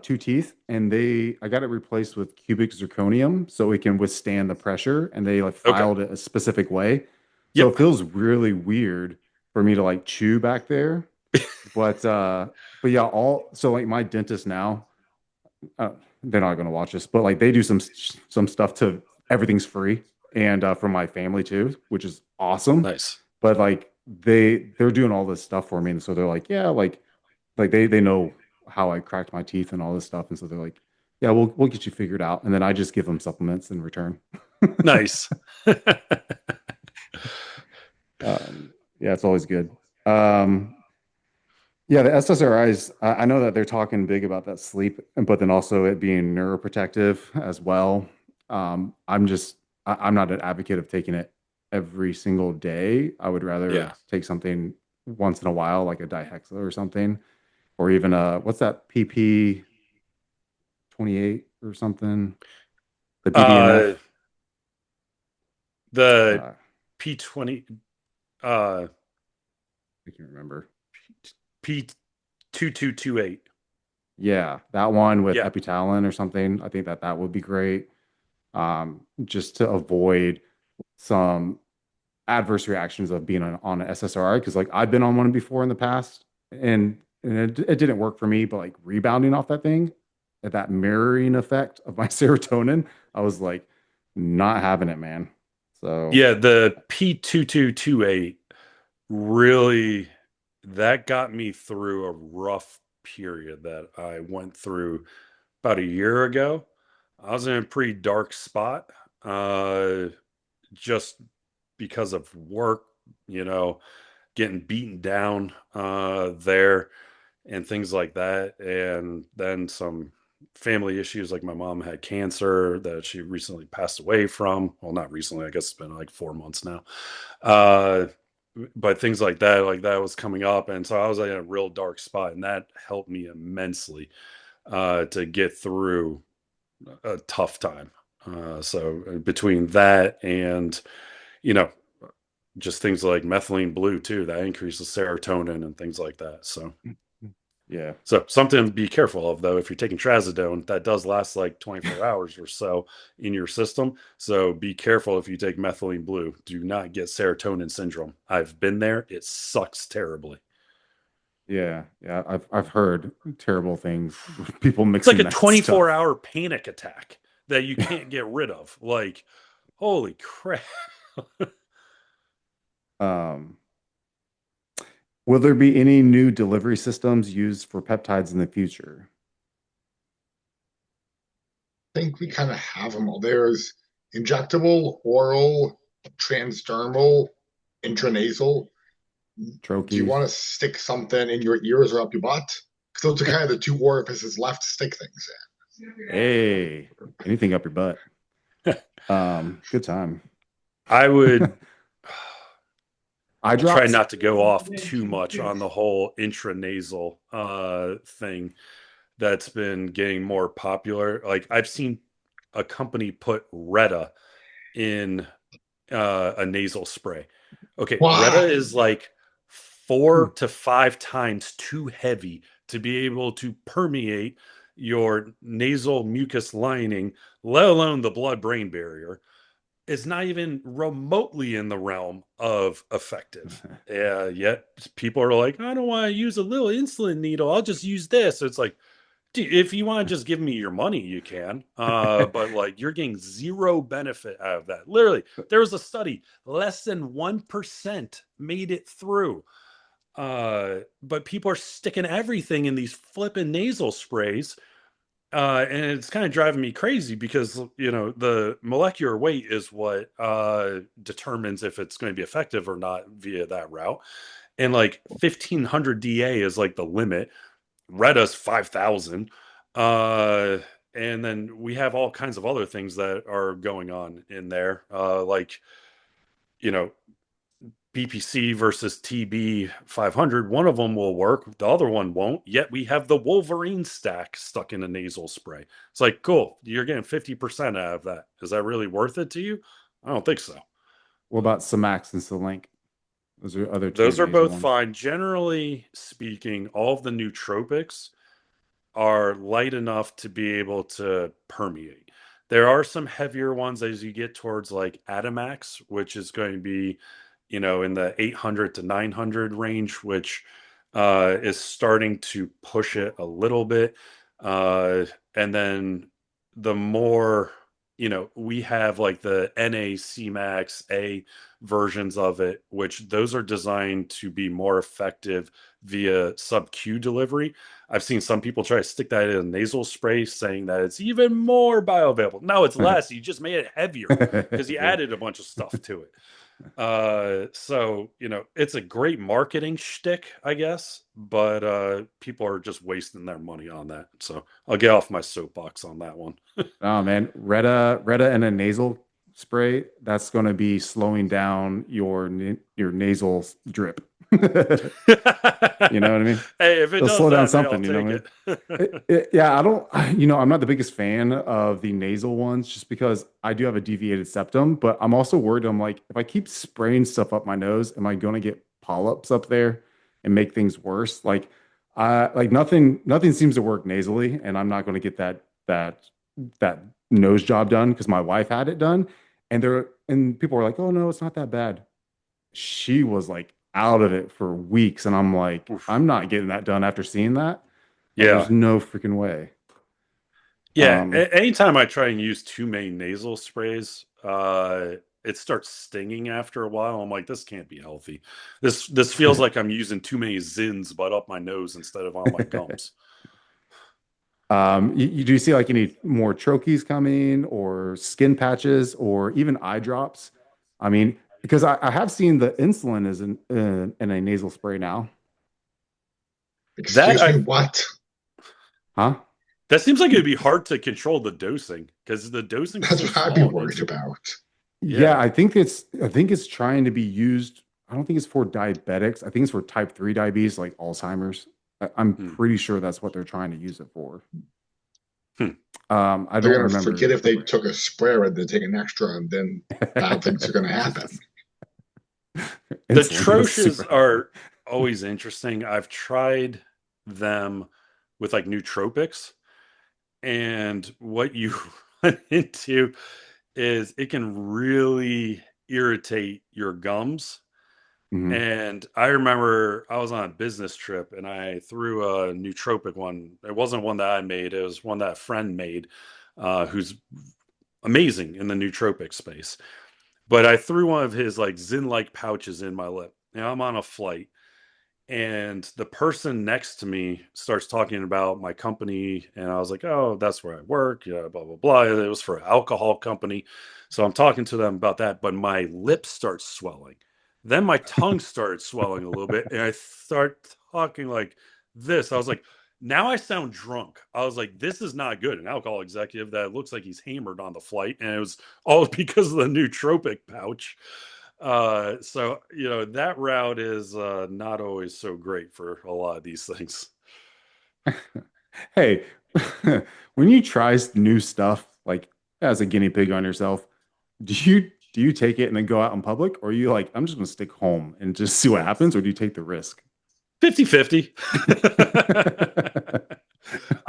Speaker 1: two teeth, and I got it replaced with cubic zirconium so it can withstand the pressure, and they like
Speaker 2: Okay.
Speaker 1: filed it a specific way. So it
Speaker 2: Yep.
Speaker 1: feels really weird for me to like chew back there. But yeah, all so like my dentist now, they're not gonna watch this, but like they do some stuff to everything's free, and for my family too, which is awesome.
Speaker 2: Nice.
Speaker 1: But like they're doing all this stuff for me, and so they're like, yeah, like they know how I cracked my teeth and all this stuff, and so they're like, yeah, we'll get you figured out, and then I just give them supplements in return.
Speaker 2: Nice.
Speaker 1: Yeah, it's always good. Um, yeah, the SSRIs, I know that they're talking big about that sleep, but then also it being neuroprotective as well. I'm just I'm not an advocate of taking it every single day. I would rather
Speaker 2: Yeah.
Speaker 1: take something once in a while, like a dihexla or something, or even a what's that PP 28 or something, the
Speaker 2: Uh,
Speaker 1: BDNF.
Speaker 2: the
Speaker 1: Uh,
Speaker 2: P20, uh,
Speaker 1: I can't remember.
Speaker 2: P2228.
Speaker 1: Yeah, that one with
Speaker 2: Yeah.
Speaker 1: epitalin or something. I think that that would be great. Just to avoid some adverse reactions of being on an SSRI because like I've been on one before in the past and it didn't work for me, but like rebounding off that thing, at that mirroring effect of my serotonin, I was like not having it, man. So
Speaker 2: Yeah. The P2228 really, that got me through a rough period that I went through about a year ago. I was in a pretty dark spot, just because of work, you know, getting beaten down there and things like that. And then some family issues, like my mom had cancer that she recently passed away from. Well, not recently, I guess it's been like 4 months now. Uh, but things like that was coming up. And so I was in a real dark spot, and that helped me immensely to get through a tough time. So between that and, you know, just things like methylene blue too, that increases serotonin and things like that. So,
Speaker 1: yeah,
Speaker 2: so something to be careful of though, if you're taking trazodone, that does last like 24 hours or so in your system. So be careful if you take methylene blue. Do not get serotonin syndrome. I've been there. It sucks terribly.
Speaker 1: yeah. I've heard terrible things with people
Speaker 2: It's like
Speaker 1: mixing
Speaker 2: a
Speaker 1: that
Speaker 2: 24
Speaker 1: stuff.
Speaker 2: hour panic attack that you can't get rid of. Like, holy crap.
Speaker 1: Um, will there be any new delivery systems used for peptides in the future?
Speaker 3: think we kind of have them all. There's injectable, oral, transdermal, intranasal. Do you
Speaker 1: Troches?
Speaker 3: want to stick something in your ears or up your butt? Because those are kind of the two orifices left to stick things
Speaker 1: Hey, anything up your butt. Good time.
Speaker 2: I would
Speaker 1: Eye
Speaker 2: try
Speaker 1: drops?
Speaker 2: not to go off too much on the whole intranasal thing that's been getting more popular. Like I've seen a company put Retta in a nasal spray. Okay, Retta
Speaker 3: Why?
Speaker 2: is like
Speaker 1: Hmm.
Speaker 2: 4 to 5 times too heavy to be able to permeate your nasal mucus lining, let alone the blood-brain barrier. Is not even remotely in the realm of effective. Yet people are like, I don't want to use a little insulin needle. I'll just use this. It's like, dude, if you want to just give me your money, you can. But like, you're getting zero benefit out of that. Literally, there was a study, less than 1% made it through. But people are sticking everything in these flipping nasal sprays, and it's kind of driving me crazy because the molecular weight is what determines if it's going to be effective or not via that route. And like 1500 DA is like the limit. Retta's 5000. Uh, and then we have all kinds of other things that are going on in there, like you know BPC versus TB500. One of them will work, the other one won't. Yet we have the Wolverine stack stuck in a nasal spray. It's like, cool, you're getting 50% out of that. Is that really worth it to you? I don't think so.
Speaker 1: What about Samax and Selink? Those are other two
Speaker 2: Those are
Speaker 1: nasal
Speaker 2: both
Speaker 1: ones.
Speaker 2: fine. Generally speaking, all of the nootropics are light enough to be able to permeate. There are some heavier ones as you get towards like Atomax, which is going to be, in the 800 to 900 range, which is starting to push it a little bit. Uh, and then the more, we have like the NA A versions of it, which those are designed to be more effective via sub Q delivery. I've seen some people try to stick that in a nasal spray saying that it's even more bioavailable. No, it's less. You just made it heavier because you
Speaker 1: Yeah.
Speaker 2: added a bunch of stuff to it. So, it's a great marketing shtick, I guess, but people are just wasting their money on that. So I'll get off my soapbox on that one.
Speaker 1: Oh man, Retta and a nasal spray, that's going to be slowing down your nasal drip. You know what I mean?
Speaker 2: Hey, if it
Speaker 1: It'll
Speaker 2: does
Speaker 1: slow down
Speaker 2: that, man, I'll
Speaker 1: something, you know
Speaker 2: take
Speaker 1: what I mean?
Speaker 2: it.
Speaker 1: Yeah, I don't, I'm not the biggest fan of the nasal ones just because I do have a deviated septum, but I'm also worried. I'm like, if I keep spraying stuff up my nose, am I going to get polyps up there and make things worse? Like nothing seems to work nasally, and I'm not going to get that nose job done because my wife had it done, and people were like, "Oh no, it's not that bad." She was like out of it for weeks, and I'm like,
Speaker 2: Oof.
Speaker 1: I'm not getting that done after seeing that. Like, there's
Speaker 2: Yeah.
Speaker 1: no freaking way.
Speaker 2: Yeah.
Speaker 1: Um,
Speaker 2: Anytime I try and use too many nasal sprays, it starts stinging after a while. I'm like, this can't be healthy. This feels like I'm using too many Zins, but up my nose instead of on my gums.
Speaker 1: do you see like any more troches coming or skin patches or even eye drops? I mean, because I have seen the insulin is in a nasal spray now.
Speaker 2: That
Speaker 3: Excuse me,
Speaker 2: I
Speaker 3: what?
Speaker 1: Huh?
Speaker 2: that seems like it'd be hard to control the dosing because the dosing's
Speaker 3: That's
Speaker 2: so
Speaker 3: what I'd be
Speaker 2: small on
Speaker 3: worried
Speaker 2: insulin.
Speaker 3: about.
Speaker 1: Yeah,
Speaker 2: Yeah.
Speaker 1: I think it's trying to be used. I don't think it's for diabetics. I think it's for type 3 diabetes, like Alzheimer's. I'm
Speaker 2: Hmm.
Speaker 1: pretty sure that's what they're trying to use it for.
Speaker 2: Hmm.
Speaker 1: I
Speaker 3: They're
Speaker 1: don't
Speaker 3: gonna
Speaker 1: remember
Speaker 3: forget if
Speaker 1: the
Speaker 3: they
Speaker 1: brand.
Speaker 3: took a sprayer and then take an extra, and then bad things are gonna happen.
Speaker 2: The
Speaker 1: Insulin goes
Speaker 2: Troches
Speaker 1: super high.
Speaker 2: are always interesting. I've tried them with like nootropics, and what you run into is it can really irritate your gums.
Speaker 1: Hmm.
Speaker 2: And I remember I was on a business trip and I threw a nootropic one. It wasn't one that I made, it was one that a friend made, who's amazing in the nootropic space. But I threw one of his like Zin-like pouches in my lip. Now I'm on a flight, and the person next to me starts talking about my company, and I was like, "Oh, that's where I work." Yeah, blah blah blah. It was for an alcohol company, so I'm talking to them about that. But my lips start swelling. Then my tongue started swelling a little bit, and I start talking like this. I was like, now I sound drunk. I was like, this is not good. An alcohol executive that looks like he's hammered on the flight, and it was all because of the nootropic pouch. So that route is not always so great for a lot of these things.
Speaker 1: Hey, when you try new stuff, like as a guinea pig on yourself, do you take it and then go out in public, or are you like, I'm just gonna stick home and just see what happens, or do you take the risk?
Speaker 2: 50-50.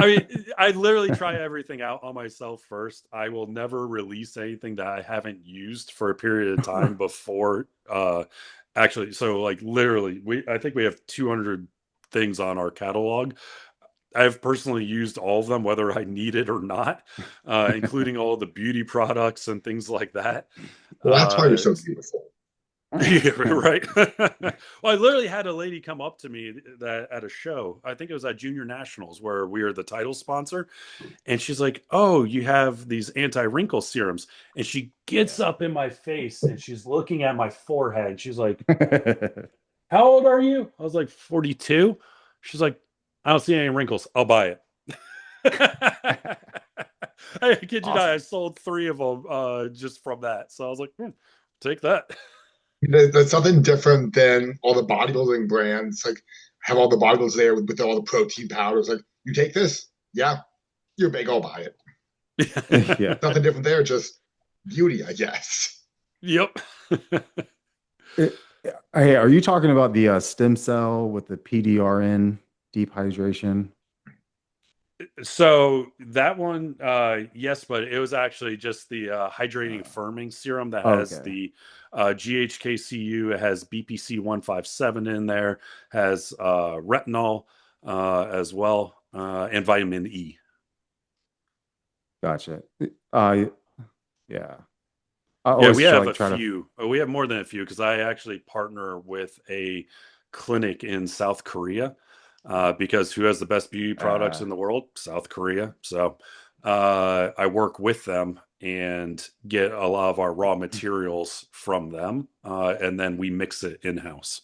Speaker 2: I mean, I literally try everything out on myself first. I will never release anything that I haven't used for a period of time before actually. So like literally, I think we have 200 things on our catalog. I've personally used all of them, whether I need it or not, including all the beauty products and things like that.
Speaker 3: Well, that's why you're
Speaker 2: Uh,
Speaker 3: so beautiful.
Speaker 2: yeah, right. Well, I literally had a lady come up to me that at a show. I think it was at Junior Nationals where we are the title sponsor, and she's like, "Oh, you have these anti-wrinkle serums." And she gets up in my face and she's looking at my forehead. She's like, "How old are you?" I was like, 42. She's like, "I don't see any wrinkles. I'll buy it." I kid you not, I
Speaker 1: Awesome.
Speaker 2: sold 3 of them just from that. So I was like, take that.
Speaker 3: There's something different than all the bodybuilding brands. Like have all the bodybuilders there with all the protein powders. Like you take this, yeah, you're big. I'll buy it.
Speaker 1: Yeah.
Speaker 3: Nothing different there. Just beauty, I guess.
Speaker 2: Yep.
Speaker 1: Hey, are you talking about the stem cell with the PDRN deep hydration?
Speaker 2: So that one, yes, but it was actually just the hydrating firming serum that has
Speaker 1: Okay,
Speaker 2: the GHKCU. It has BPC-157 in there, has retinol as well, and vitamin E.
Speaker 1: gotcha. Uh, yeah. I
Speaker 2: Yeah, we
Speaker 1: always
Speaker 2: have a
Speaker 1: like try to.
Speaker 2: few. We have more than a few because I actually partner with a clinic in South Korea, because who has the best beauty products
Speaker 1: Uh,
Speaker 2: in the world? South Korea. So I work with them and get a lot of our raw materials from them, and then we mix it in house.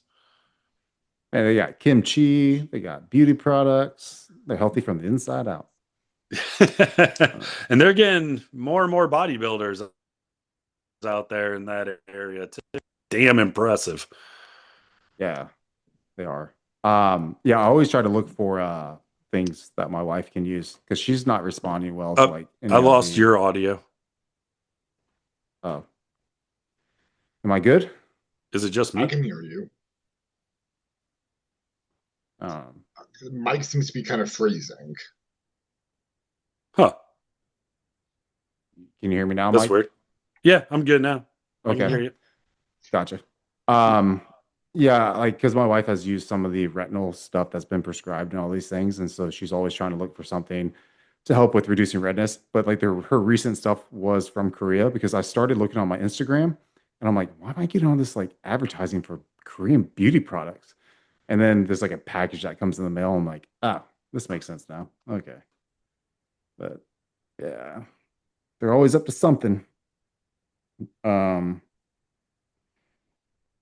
Speaker 1: and they got kimchi. They got beauty products. They're healthy from the inside out. Uh,
Speaker 2: And they're getting more and more bodybuilders out there in that area too. Damn impressive.
Speaker 1: Yeah, they are. Yeah, I always try to look for things that my wife can use because she's not responding well to
Speaker 2: Uh,
Speaker 1: like
Speaker 2: I
Speaker 1: any of
Speaker 2: lost
Speaker 1: the.
Speaker 2: your audio.
Speaker 1: Oh, am I good?
Speaker 2: Is it just
Speaker 3: I
Speaker 2: me?
Speaker 3: can hear you.
Speaker 1: Um,
Speaker 3: Mike seems to be kind of freezing.
Speaker 2: Huh.
Speaker 1: can you hear me now,
Speaker 2: That's
Speaker 1: Mike?
Speaker 2: weird. Yeah, I'm good now. I can
Speaker 1: Okay,
Speaker 2: hear you.
Speaker 1: gotcha. Um, yeah, like because my wife has used some of the retinal stuff that's been prescribed and all these things, and so she's always trying to look for something to help with reducing redness. But like her recent stuff was from Korea because I started looking on my Instagram and I'm like, why am I getting all this like advertising for Korean beauty products? And then there's like a package that comes in the mail. I'm like, oh, this makes sense now. Okay. But yeah, they're always up to something. Um,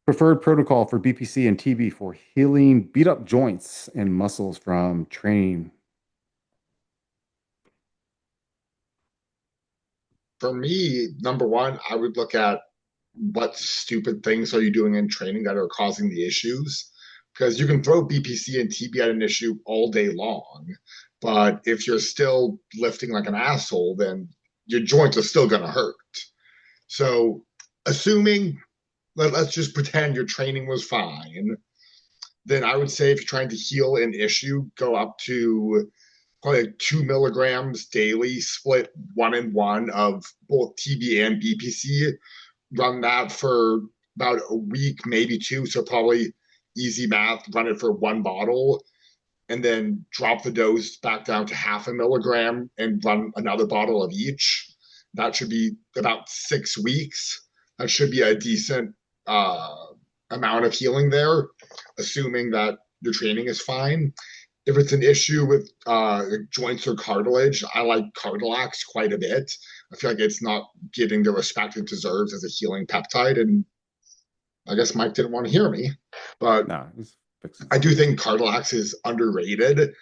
Speaker 1: Preferred protocol for BPC and TB for healing beat up joints and muscles from training.
Speaker 3: For me, number one, I would look at what stupid things are you doing in training that are causing the issues? Because you can throw BPC and TB at an issue all day long, but if you're still lifting like an asshole, then your joints are still going to hurt. So, assuming, let's just pretend your training was fine, then I would say if you're trying to heal an issue, go up to probably like 2 milligrams daily, split 1 and 1 of both TB and BPC. Run that for about a week, maybe two. So probably easy math, run it for 1 bottle, and then drop the dose back down to 0.5 milligram and run another bottle of each. That should be about 6 weeks. That should be a decent uh, amount of healing there, assuming that your training is fine. If it's an issue with joints or cartilage, I like Cartilax quite a bit. I feel like it's not getting the respect it deserves as a healing peptide. And I guess Mike didn't want to hear me, but
Speaker 1: No, he's fixing
Speaker 3: I do
Speaker 1: something.
Speaker 3: think Cartilax is underrated.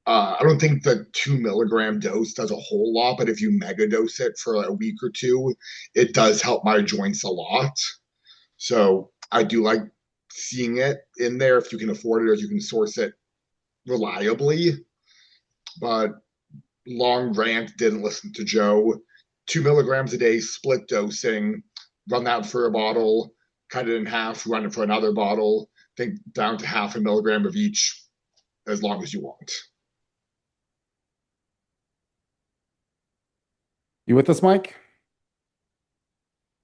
Speaker 3: I don't think the 2 milligram dose does a whole lot, but if you mega dose it for a week or two, it does help my joints a lot. So I do like seeing it in there if you can afford it or if you can source it reliably. But long rant, didn't listen to Joe. 2 milligrams a day, split dosing, run that for a bottle, cut it in half, run it for another bottle, think down to 0.5 milligram of each as long as you want.
Speaker 1: You with us, Mike?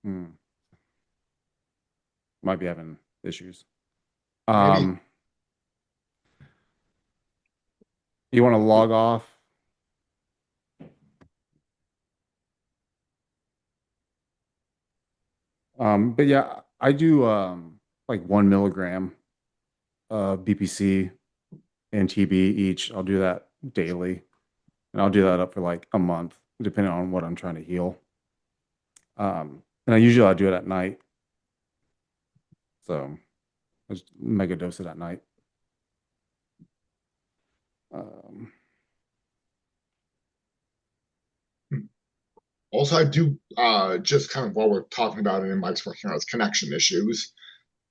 Speaker 1: Hmm. Might be having issues.
Speaker 3: Maybe.
Speaker 1: Um, you want to log off? But yeah, I do like 1 milligram BPC and TB each. I'll do that daily, and I'll do that up for like a month, depending on what I'm trying to heal. And I do it at night, so I just mega dose it at night. Um,
Speaker 3: Also, I do just kind of while we're talking about it and Mike's working on his connection issues,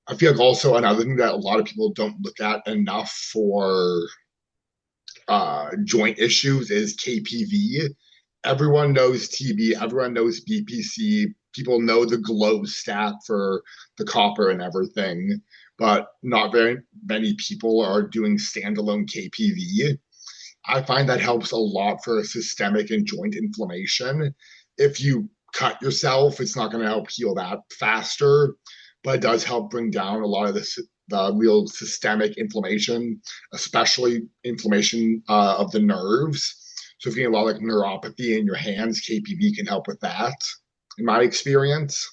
Speaker 3: I feel like also another thing that a lot of people don't look at enough for joint issues is KPV. Everyone knows TB, everyone knows BPC. People know the glow stat for the copper and everything, but not very many people are doing standalone KPV. I find that helps a lot for systemic and joint inflammation. If you cut yourself, it's not going to help heal that faster, but it does help bring down a lot of the real systemic inflammation, especially inflammation of the nerves. So if you get a lot of like neuropathy in your hands, KPV can help with that, in my experience.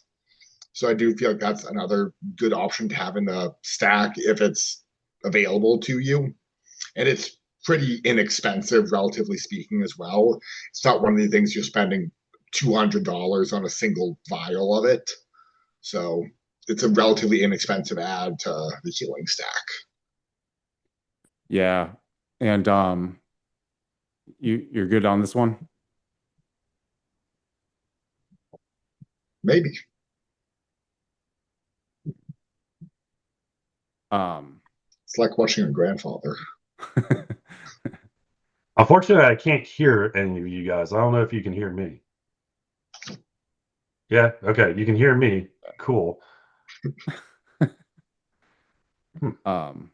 Speaker 3: So I do feel like that's another good option to have in the stack if it's available to you. And it's pretty inexpensive, relatively speaking, as well. It's not one of the things you're spending $200 on a single vial of it. So it's a relatively inexpensive add to the healing stack.
Speaker 1: yeah, and you're good on this one.
Speaker 3: Maybe.
Speaker 1: Um,
Speaker 3: It's like watching a grandfather.
Speaker 2: Unfortunately, I can't hear any of you guys. I don't know if you can hear me. Yeah, okay, you can hear me. Cool. Hmm.
Speaker 1: um,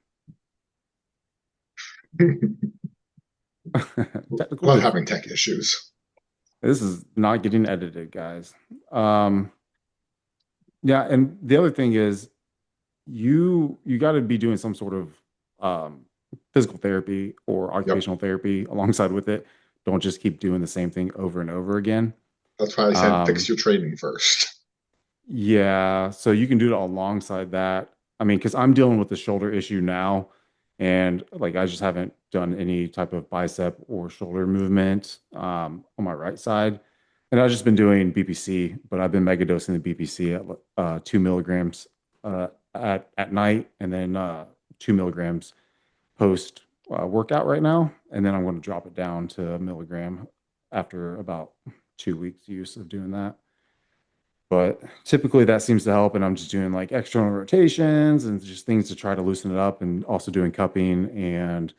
Speaker 1: technical
Speaker 3: Love having tech
Speaker 1: difficulty.
Speaker 3: issues.
Speaker 1: This is not getting edited, guys. Um, yeah, and the other thing is you got to be doing some sort of um, physical therapy or
Speaker 3: Yep.
Speaker 1: occupational therapy alongside with it. Don't just keep doing the same thing over and over again.
Speaker 3: That's why I said fix
Speaker 1: Um,
Speaker 3: your training first.
Speaker 1: yeah, so you can do it alongside that. I mean, because I'm dealing with the shoulder issue now, and like I just haven't done any type of bicep or shoulder movement on my right side, and I've just been doing BPC, but I've been megadosing the BPC at 2 milligrams at night, and then 2 milligrams post workout right now, and then I'm going to drop it down to a milligram after about 2 weeks use of doing that. But typically that seems to help, and I'm just doing like external rotations and just things to try to loosen it up, and also doing cupping and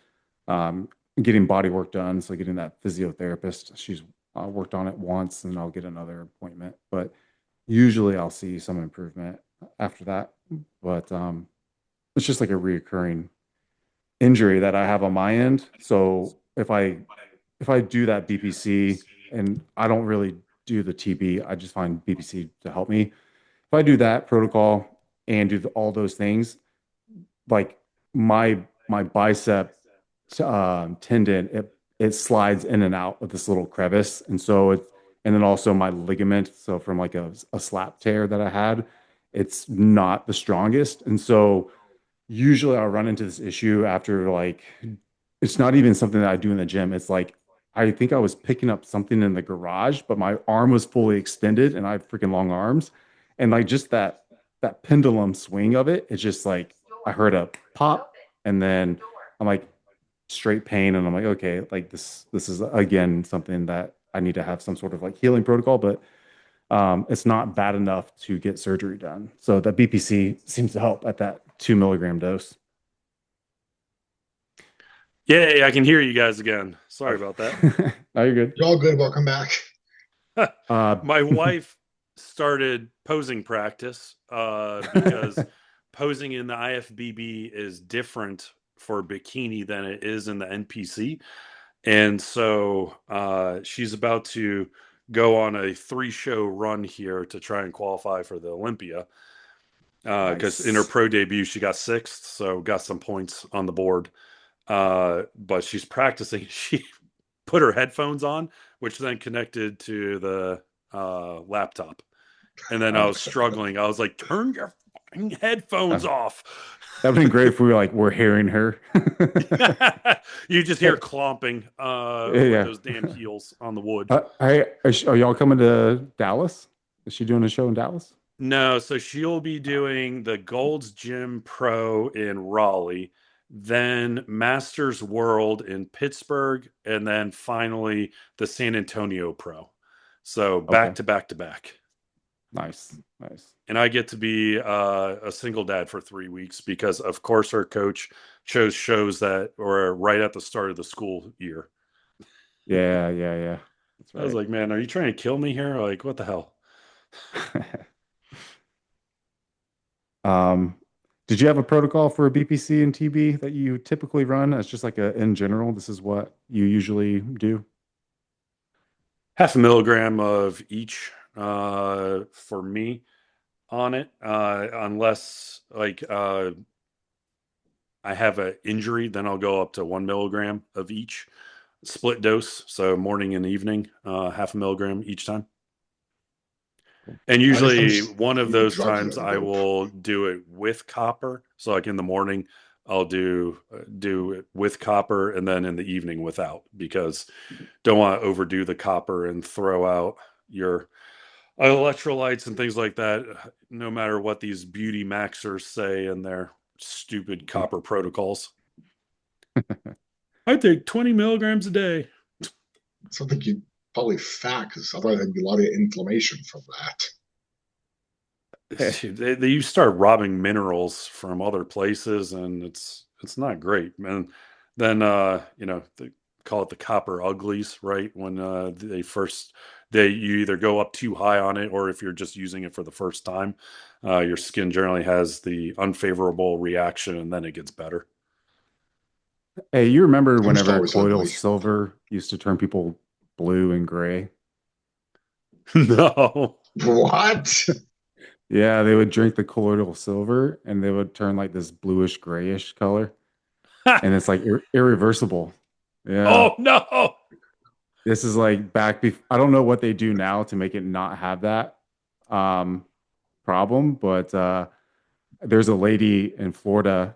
Speaker 1: um, getting body work done. So getting that physiotherapist, she's worked on it once, and I'll get another appointment. But usually I'll see some improvement after that. But it's just like a reoccurring injury that I have on my end. So if I do that BPC and I don't really do the TB, I just find BPC to help me. If I do that protocol and do all those things, like my bicep tendon, it slides in and out of this little crevice, and so it, and then also my ligament. So from like a slap tear that I had, it's not the strongest, and so usually I'll run into this issue after like it's not even something that I do in the gym. It's like I think I was picking up something in the garage, but my arm was fully extended and I have freaking long arms. And like just that pendulum swing of it, it's just like I heard a pop and then I'm like straight pain and I'm like, okay, like this is again something that I need to have some sort of like healing protocol, but it's not bad enough to get surgery done. So that BPC seems to help at that 2 milligram dose.
Speaker 2: Yay, I can hear you guys again. Sorry
Speaker 1: Okay.
Speaker 2: about that.
Speaker 1: Now you're good.
Speaker 3: You're all good. Welcome back.
Speaker 1: Uh,
Speaker 2: My wife started posing practice because posing in the IFBB is different for bikini than it is in the NPC. And so she's about to go on a 3 show run here to try and qualify for the Olympia. Because in her
Speaker 1: nice.
Speaker 2: pro debut, she got sixth, so got some points on the board. But she's practicing. She put her headphones on, which then connected to the laptop. And then I
Speaker 1: Oh,
Speaker 2: was struggling. I was like, turn your fucking headphones
Speaker 1: that
Speaker 2: off.
Speaker 1: would be great if we were like we're hearing her.
Speaker 2: You just hear clomping with
Speaker 1: Yeah.
Speaker 2: those damn heels on the wood.
Speaker 1: Hey, are y'all coming to Dallas? Is she doing a show in Dallas?
Speaker 2: No, so she'll be doing the Gold's Gym Pro in Raleigh, then Masters World in Pittsburgh, and then finally the San Antonio Pro. So back
Speaker 1: Okay.
Speaker 2: to back to back.
Speaker 1: Nice. Nice.
Speaker 2: And I get to be a single dad for 3 weeks because, of course, her coach chose shows that were right at the start of the school year.
Speaker 1: Yeah, yeah, yeah. That's
Speaker 2: I was
Speaker 1: right.
Speaker 2: like, man, are you trying to kill me here? Like, what the hell?
Speaker 1: Um, did you have a protocol for a BPC and TB that you typically run as just like a in general? This is what you usually do?
Speaker 2: Half a milligram of each for me on it, unless like I have an injury, then I'll go up to 1 milligram of each split dose. So morning and evening, half a milligram each time. And
Speaker 3: I guess I'm
Speaker 2: usually
Speaker 3: just
Speaker 2: one of
Speaker 3: really
Speaker 2: those
Speaker 3: druggy
Speaker 2: times
Speaker 3: on
Speaker 2: I
Speaker 3: dope.
Speaker 2: will do it with copper. So like in the morning, I'll do it with copper, and then in the evening without, because don't want to overdo the copper and throw out your electrolytes and things like that. No matter what these beauty maxers say in their stupid copper protocols. I take 20 milligrams a day.
Speaker 3: Something you probably fat because otherwise there'd be a lot of inflammation from that.
Speaker 2: You start robbing minerals from other places, and it's not great, man. Then they call it the copper uglies, right? When they you either go up too high on it, or if you're just using it for the first time, your skin generally has the unfavorable reaction, and then it gets better.
Speaker 1: Hey, you remember
Speaker 3: I'm just
Speaker 1: whenever
Speaker 3: always
Speaker 1: colloidal
Speaker 3: ugly.
Speaker 1: silver used to turn people blue and gray?
Speaker 2: No.
Speaker 3: What?
Speaker 1: Yeah, they would drink the colloidal silver and they would turn like this bluish grayish color. And it's like irreversible. Yeah.
Speaker 2: Oh no.
Speaker 1: This is like I don't know what they do now to make it not have that um problem, but there's a lady in Florida.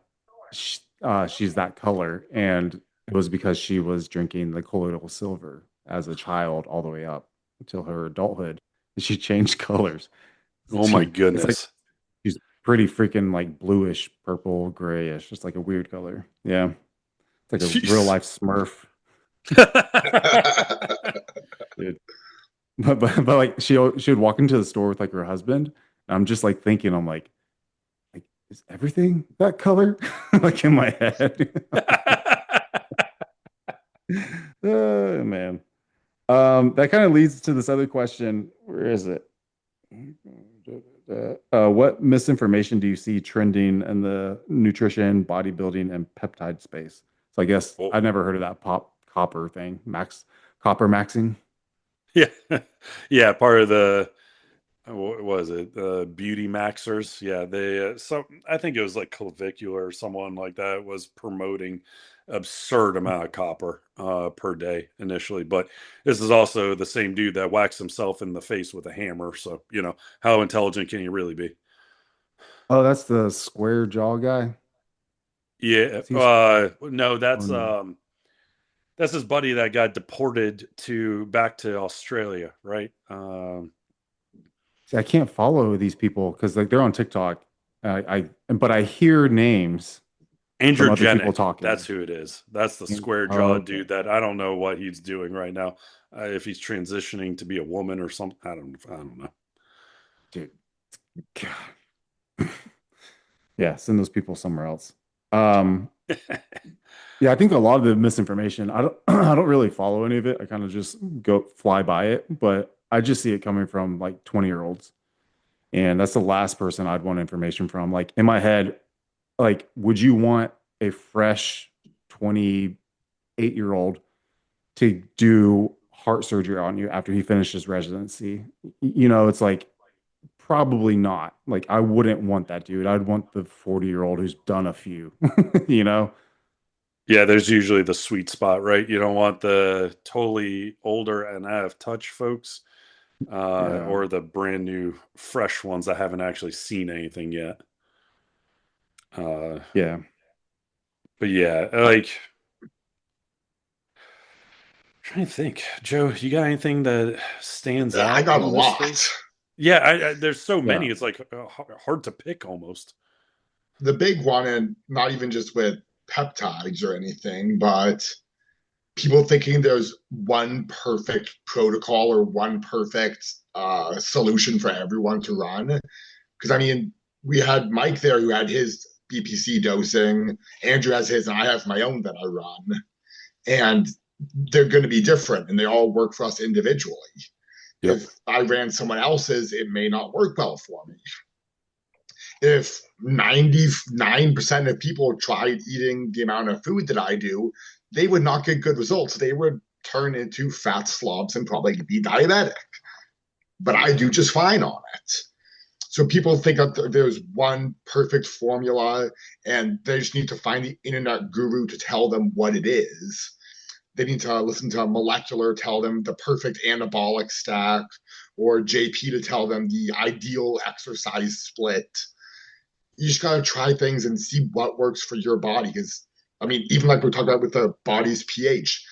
Speaker 1: She's that color, and it was because she was drinking the colloidal silver as a child all the way up until her adulthood. And she changed colors.
Speaker 2: Oh my
Speaker 1: It's like
Speaker 2: goodness.
Speaker 1: she's pretty freaking like bluish, purple, grayish, just like a weird color. Yeah, it's like a real
Speaker 2: Jeez.
Speaker 1: life Smurf, dude. But like she would walk into the store with like her husband. And I'm just like thinking, I'm like, is everything that color? Like in my head. Oh man. That kind of leads to this other question. Where is it? What misinformation do you see trending in the nutrition, bodybuilding, and peptide space? So I guess
Speaker 2: Well,
Speaker 1: I've never heard of that pop copper thing. Copper maxing.
Speaker 2: yeah. Yeah, part of the what was it? Beauty Maxers. Yeah, they so I think it was like Clavicular or someone like that was promoting absurd amount of copper per day initially. But this is also the same dude that whacks himself in the face with a hammer. So, how intelligent can he really be?
Speaker 1: Oh, that's the square jaw guy.
Speaker 2: Yeah.
Speaker 1: Is he
Speaker 2: No,
Speaker 1: or no?
Speaker 2: that's his buddy that got deported to back to Australia, right?
Speaker 1: See, I can't follow these people because like they're on TikTok. But I hear names from other people
Speaker 2: Androgenic. That's
Speaker 1: talking.
Speaker 2: who it is. That's the square
Speaker 1: Oh,
Speaker 2: jaw
Speaker 1: okay,
Speaker 2: dude that I don't know what he's doing right now. If he's transitioning to be a woman or something, I don't know.
Speaker 1: dude. God. Yeah, send those people somewhere else. Um, yeah, I think a lot of the misinformation, I don't I don't really follow any of it. I kind of just go fly by it, but I just see it coming from like 20-year-olds. And that's the last person I'd want information from. Like in my head, like, would you want a fresh 28-year-old to do heart surgery on you after he finishes residency? It's like probably not. Like I wouldn't want that dude. I'd want the 40-year-old who's done a few, you know?
Speaker 2: Yeah, there's usually the sweet spot, right? You don't want the totally older and out of touch folks,
Speaker 1: Yeah.
Speaker 2: or the brand new, fresh ones that haven't actually seen anything yet. Uh,
Speaker 1: Yeah.
Speaker 2: but yeah, like trying to think, Joe, you got anything that stands
Speaker 3: I
Speaker 2: out
Speaker 3: got a
Speaker 2: in this
Speaker 3: lot.
Speaker 2: space? Yeah, there's so
Speaker 1: Yeah.
Speaker 2: many. It's like hard to pick almost.
Speaker 3: The big one, and not even just with peptides or anything, but people thinking there's one perfect protocol or one perfect solution for everyone to run. Because I mean, we had Mike there who had his BPC dosing, Andrew has his, and I have my own that I run. And they're going to be different and they all work for us individually.
Speaker 2: Yep.
Speaker 3: If I ran someone else's, it may not work well for me. If 99% of people tried eating the amount of food that I do, they would not get good results. They would turn into fat slobs and probably be diabetic. But I do just fine on it. So people think that there's one perfect formula and they just need to find the internet guru to tell them what it is. They need to listen to a molecular tell them the perfect anabolic stack or JP to tell them the ideal exercise split. You just got to try things and see what works for your body. Because, I mean, even like we're talking about with the body's pH,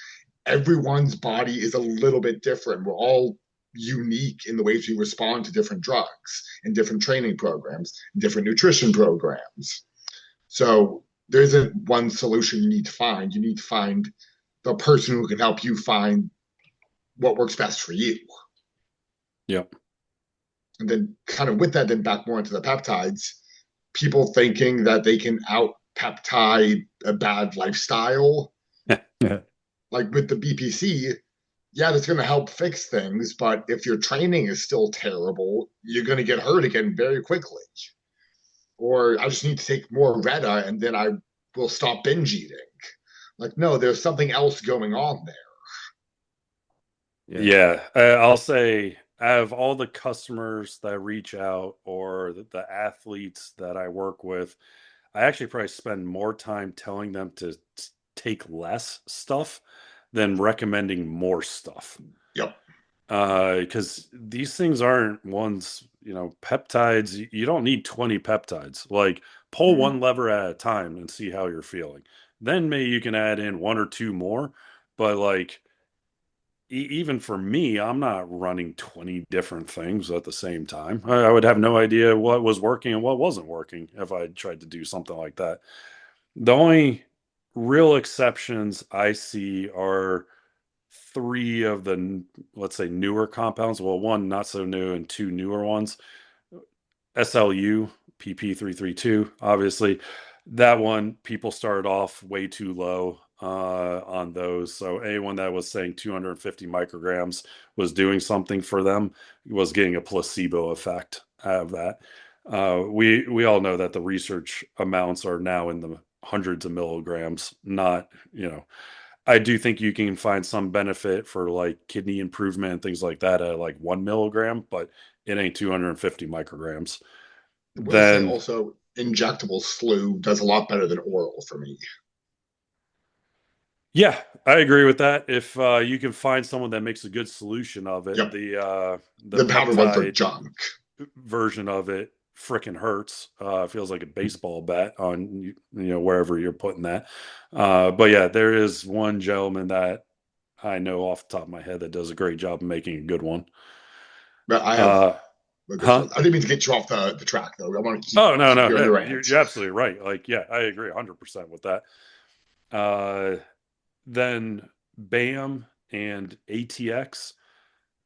Speaker 3: everyone's body is a little bit different. We're all unique in the ways we respond to different drugs and different training programs, different nutrition programs. So there isn't one solution you need to find. You need to find the person who can help you find what works best for you.
Speaker 2: Yep.
Speaker 3: And then kind of with that, then back more into the peptides, people thinking that they can out peptide a bad lifestyle,
Speaker 1: Yeah.
Speaker 3: like with the BPC, yeah, that's going to help fix things. But if your training is still terrible, you're going to get hurt again very quickly. Or I just need to take more Retta and then I will stop binge eating. Like, no, there's something else going on there.
Speaker 1: Yeah.
Speaker 2: Yeah, I'll say out of all the customers that reach out or the athletes that I work with, I actually probably spend more time telling them to take less stuff than recommending more stuff.
Speaker 3: Yep.
Speaker 2: Because these things aren't ones, peptides, you don't need 20 peptides. Like, pull
Speaker 3: Mm-hmm.
Speaker 2: one lever at a time and see how you're feeling. Then maybe you can add in one or two more. But, like, even for me, I'm not running 20 different things at the same time. I would have no idea what was working and what wasn't working if I tried to do something like that. The only real exceptions I see are three of the, let's say, newer compounds. Well, one not so new and two newer ones. SLU, PP332, obviously. That one, people started off way too low on those. So anyone that was saying 250 micrograms was doing something for them was getting a placebo effect out of that. We all know that the research amounts are now in the hundreds of milligrams, not, I do think you can find some benefit for like kidney improvement and things like that at like 1 milligram, but it ain't 250 micrograms.
Speaker 3: I will say
Speaker 2: Then,
Speaker 3: also, injectable SLU does a lot better than oral for me.
Speaker 2: yeah, I agree with that. If you can find someone that makes a good solution of it,
Speaker 3: Yep.
Speaker 2: the
Speaker 3: The powder ones are
Speaker 2: peptide
Speaker 3: junk.
Speaker 2: version of it freaking hurts. Feels like a baseball bat on wherever you're putting that. But yeah, there is one gentleman that I know off the top of my head that does a great job of making a good one.
Speaker 3: But I have,
Speaker 2: Uh, huh?
Speaker 3: I didn't mean to get you off the track though. I want to
Speaker 2: Oh, no,
Speaker 3: keep
Speaker 2: no,
Speaker 3: you on
Speaker 2: no.
Speaker 3: your
Speaker 2: You're,
Speaker 3: rant.
Speaker 2: you're absolutely right. Like, yeah, I agree 100% with that. Uh, then BAM and ATX,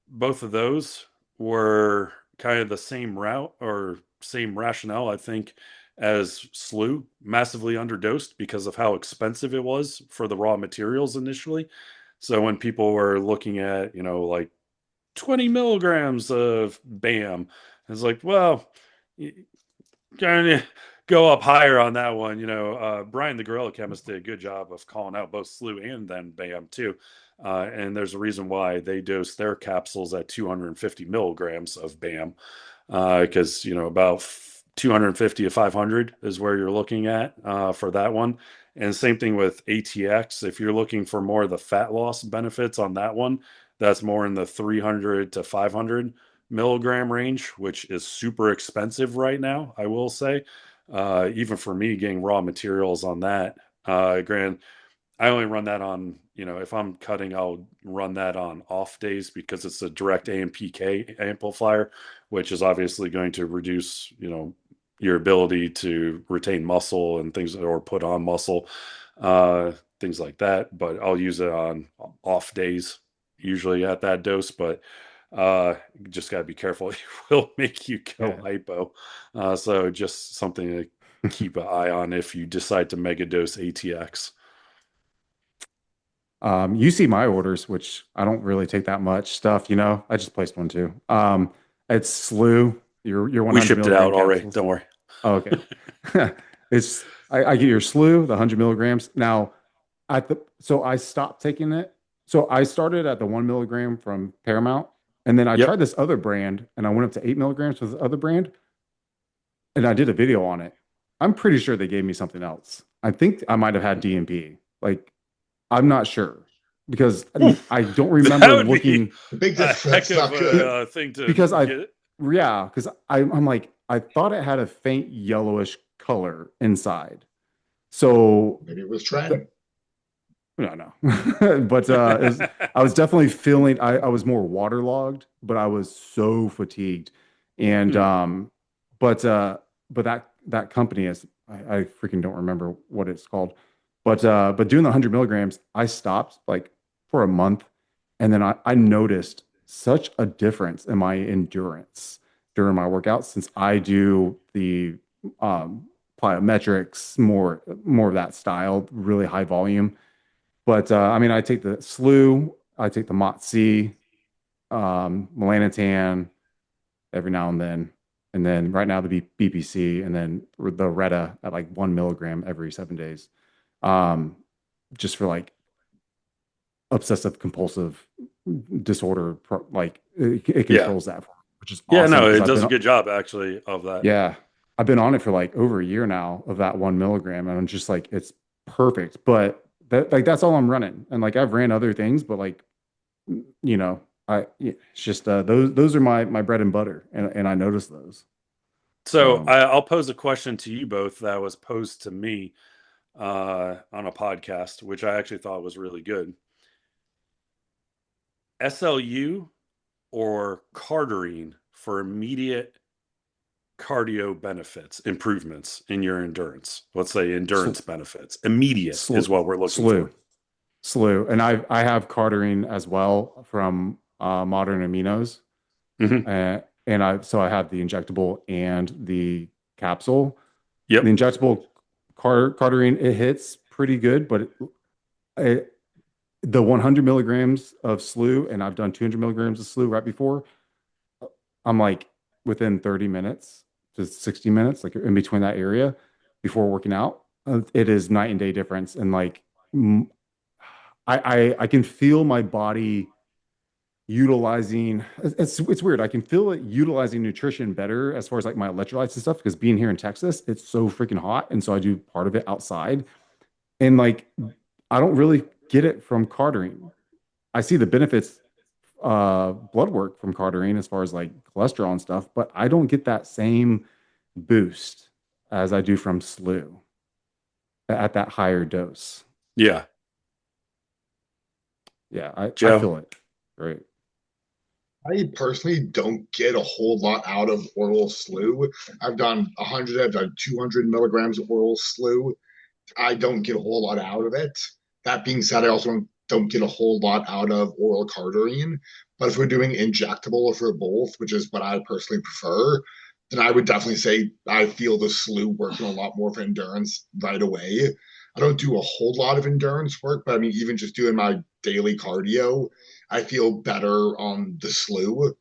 Speaker 2: both of those were kind of the same route or same rationale, I think, as SLU, massively underdosed because of how expensive it was for the raw materials initially. So when people were looking at, like 20 milligrams of BAM, it's like, well, kind of go up higher on that one. Brian the Gorilla Chemist did a good job of calling out both SLU and then BAM too. And there's a reason why they dose their capsules at 250 milligrams of BAM, because about 250 to 500 is where you're looking at for that one. And same thing with ATX. If you're looking for more of the fat loss benefits on that one, that's more in the 300 to 500 milligram range, which is super expensive right now, I will say. Even for me, getting raw materials on that, grand, I only run that on, if I'm cutting, I'll run that on off days because it's a direct AMPK amplifier, which is obviously going to reduce, your ability to retain muscle and things or put on muscle, uh, things like that. But I'll use it on off days, usually at that dose. But just got to be careful. It will make you go
Speaker 1: Yeah.
Speaker 2: hypo. So just something to keep an eye on if you decide to mega dose ATX.
Speaker 1: You see my orders, which I don't really take that much stuff, I just placed one too. It's SLU, your
Speaker 2: We
Speaker 1: 100
Speaker 2: shipped it
Speaker 1: milligram
Speaker 2: out already.
Speaker 1: capsules.
Speaker 2: Don't worry.
Speaker 1: Oh, okay. I get your SLU, the 100 milligrams. Now, so I stopped taking it. So I started at the 1 milligram from Paramount, and then I
Speaker 2: Yep.
Speaker 1: tried this other brand, and I went up to 8 milligrams with the other brand, and I did a video on it. I'm pretty sure they gave me something else. I think I might have had DMP. Like, I'm not sure because
Speaker 2: Oof.
Speaker 1: I don't
Speaker 2: That
Speaker 1: remember
Speaker 2: would be
Speaker 1: looking
Speaker 3: Big
Speaker 2: a
Speaker 3: difference.
Speaker 2: heck
Speaker 3: That's
Speaker 2: of
Speaker 3: not good.
Speaker 2: a thing to
Speaker 1: because
Speaker 2: get.
Speaker 1: yeah, because I'm like, I thought it had a faint yellowish color inside. So,
Speaker 3: Maybe it was Tren.
Speaker 1: no, no. But I was definitely feeling, I was more waterlogged, but I was so fatigued. And,
Speaker 2: Hmm.
Speaker 1: but that company is, I freaking don't remember what it's called. But doing the 100 milligrams, I stopped like for a month. And then I noticed such a difference in my endurance during my workouts since I do the um, plyometrics, more of that style, really high volume. But I mean, I take the SLU, I take the MOTS-C, melanotan every now and then right now the BPC, and then the Retta at like 1 milligram every 7 days, um, just for like obsessive compulsive disorder. Like it
Speaker 2: Yeah.
Speaker 1: controls that, which is
Speaker 2: Yeah,
Speaker 1: awesome
Speaker 2: no,
Speaker 1: because
Speaker 2: it
Speaker 1: I've
Speaker 2: does
Speaker 1: been
Speaker 2: a good job actually of that.
Speaker 1: yeah, I've been on it for like over a year now of that 1 milligram, and I'm just like it's perfect. But that's all I'm running, and like I've ran other things, but like you know, it's just those are my bread and butter, and I notice those.
Speaker 2: So
Speaker 1: So
Speaker 2: I'll pose a question to you both that was posed to me on a podcast, which I actually thought was really good. SLU or cardarine for immediate cardio benefits, improvements in your endurance. Let's say
Speaker 1: sl
Speaker 2: endurance benefits. Immediate
Speaker 1: sl
Speaker 2: is what we're looking
Speaker 1: slew.
Speaker 2: for.
Speaker 1: Slew, and I have cardarine as well from Modern Aminos,
Speaker 2: Hmm.
Speaker 1: and I have the injectable and the capsule. The
Speaker 2: Yep.
Speaker 1: injectable cardarine, it hits pretty good, but the 100 milligrams of SLU, and I've done 200 milligrams of SLU right before. I'm like within 30 minutes to 60 minutes, like in between that area before working out. It is night and day difference, and like I can feel my body utilizing it's weird. I can feel it utilizing nutrition better as far as like my electrolytes and stuff because being here in Texas, it's so freaking hot. And so I do part of it outside. And like I don't really get it from cardarine. I see the benefits blood work from cardarine as far as like cholesterol and stuff, but I don't get that same boost as I do from SLU at that higher dose.
Speaker 2: Yeah.
Speaker 1: Yeah, I
Speaker 2: Joe.
Speaker 1: feel it. Right.
Speaker 3: I personally don't get a whole lot out of oral SLU. I've done 100, I've done 200 milligrams of oral SLU. I don't get a whole lot out of it. That being said, I also don't get a whole lot out of oral cardarine. But if we're doing injectable for both, which is what I personally prefer, then I would definitely say I feel the SLU working a lot more for endurance right away. I don't do a whole lot of endurance work, but I mean, even just doing my daily cardio, I feel better on the SLU.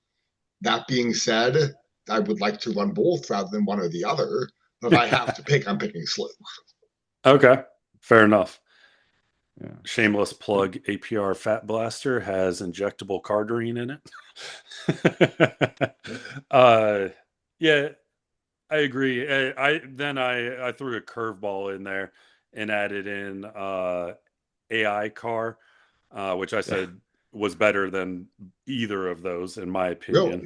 Speaker 3: That being said, I would like to run both rather than one or the other. But if I have to pick, I'm picking SLU.
Speaker 2: Okay. Fair enough.
Speaker 1: Yeah.
Speaker 2: Shameless plug, APR Fat Blaster has injectable cardarine in it. uh yeah, I agree. I threw a curveball in there and added in AI car, which I
Speaker 1: Yeah.
Speaker 2: said was better than either of those in my opinion.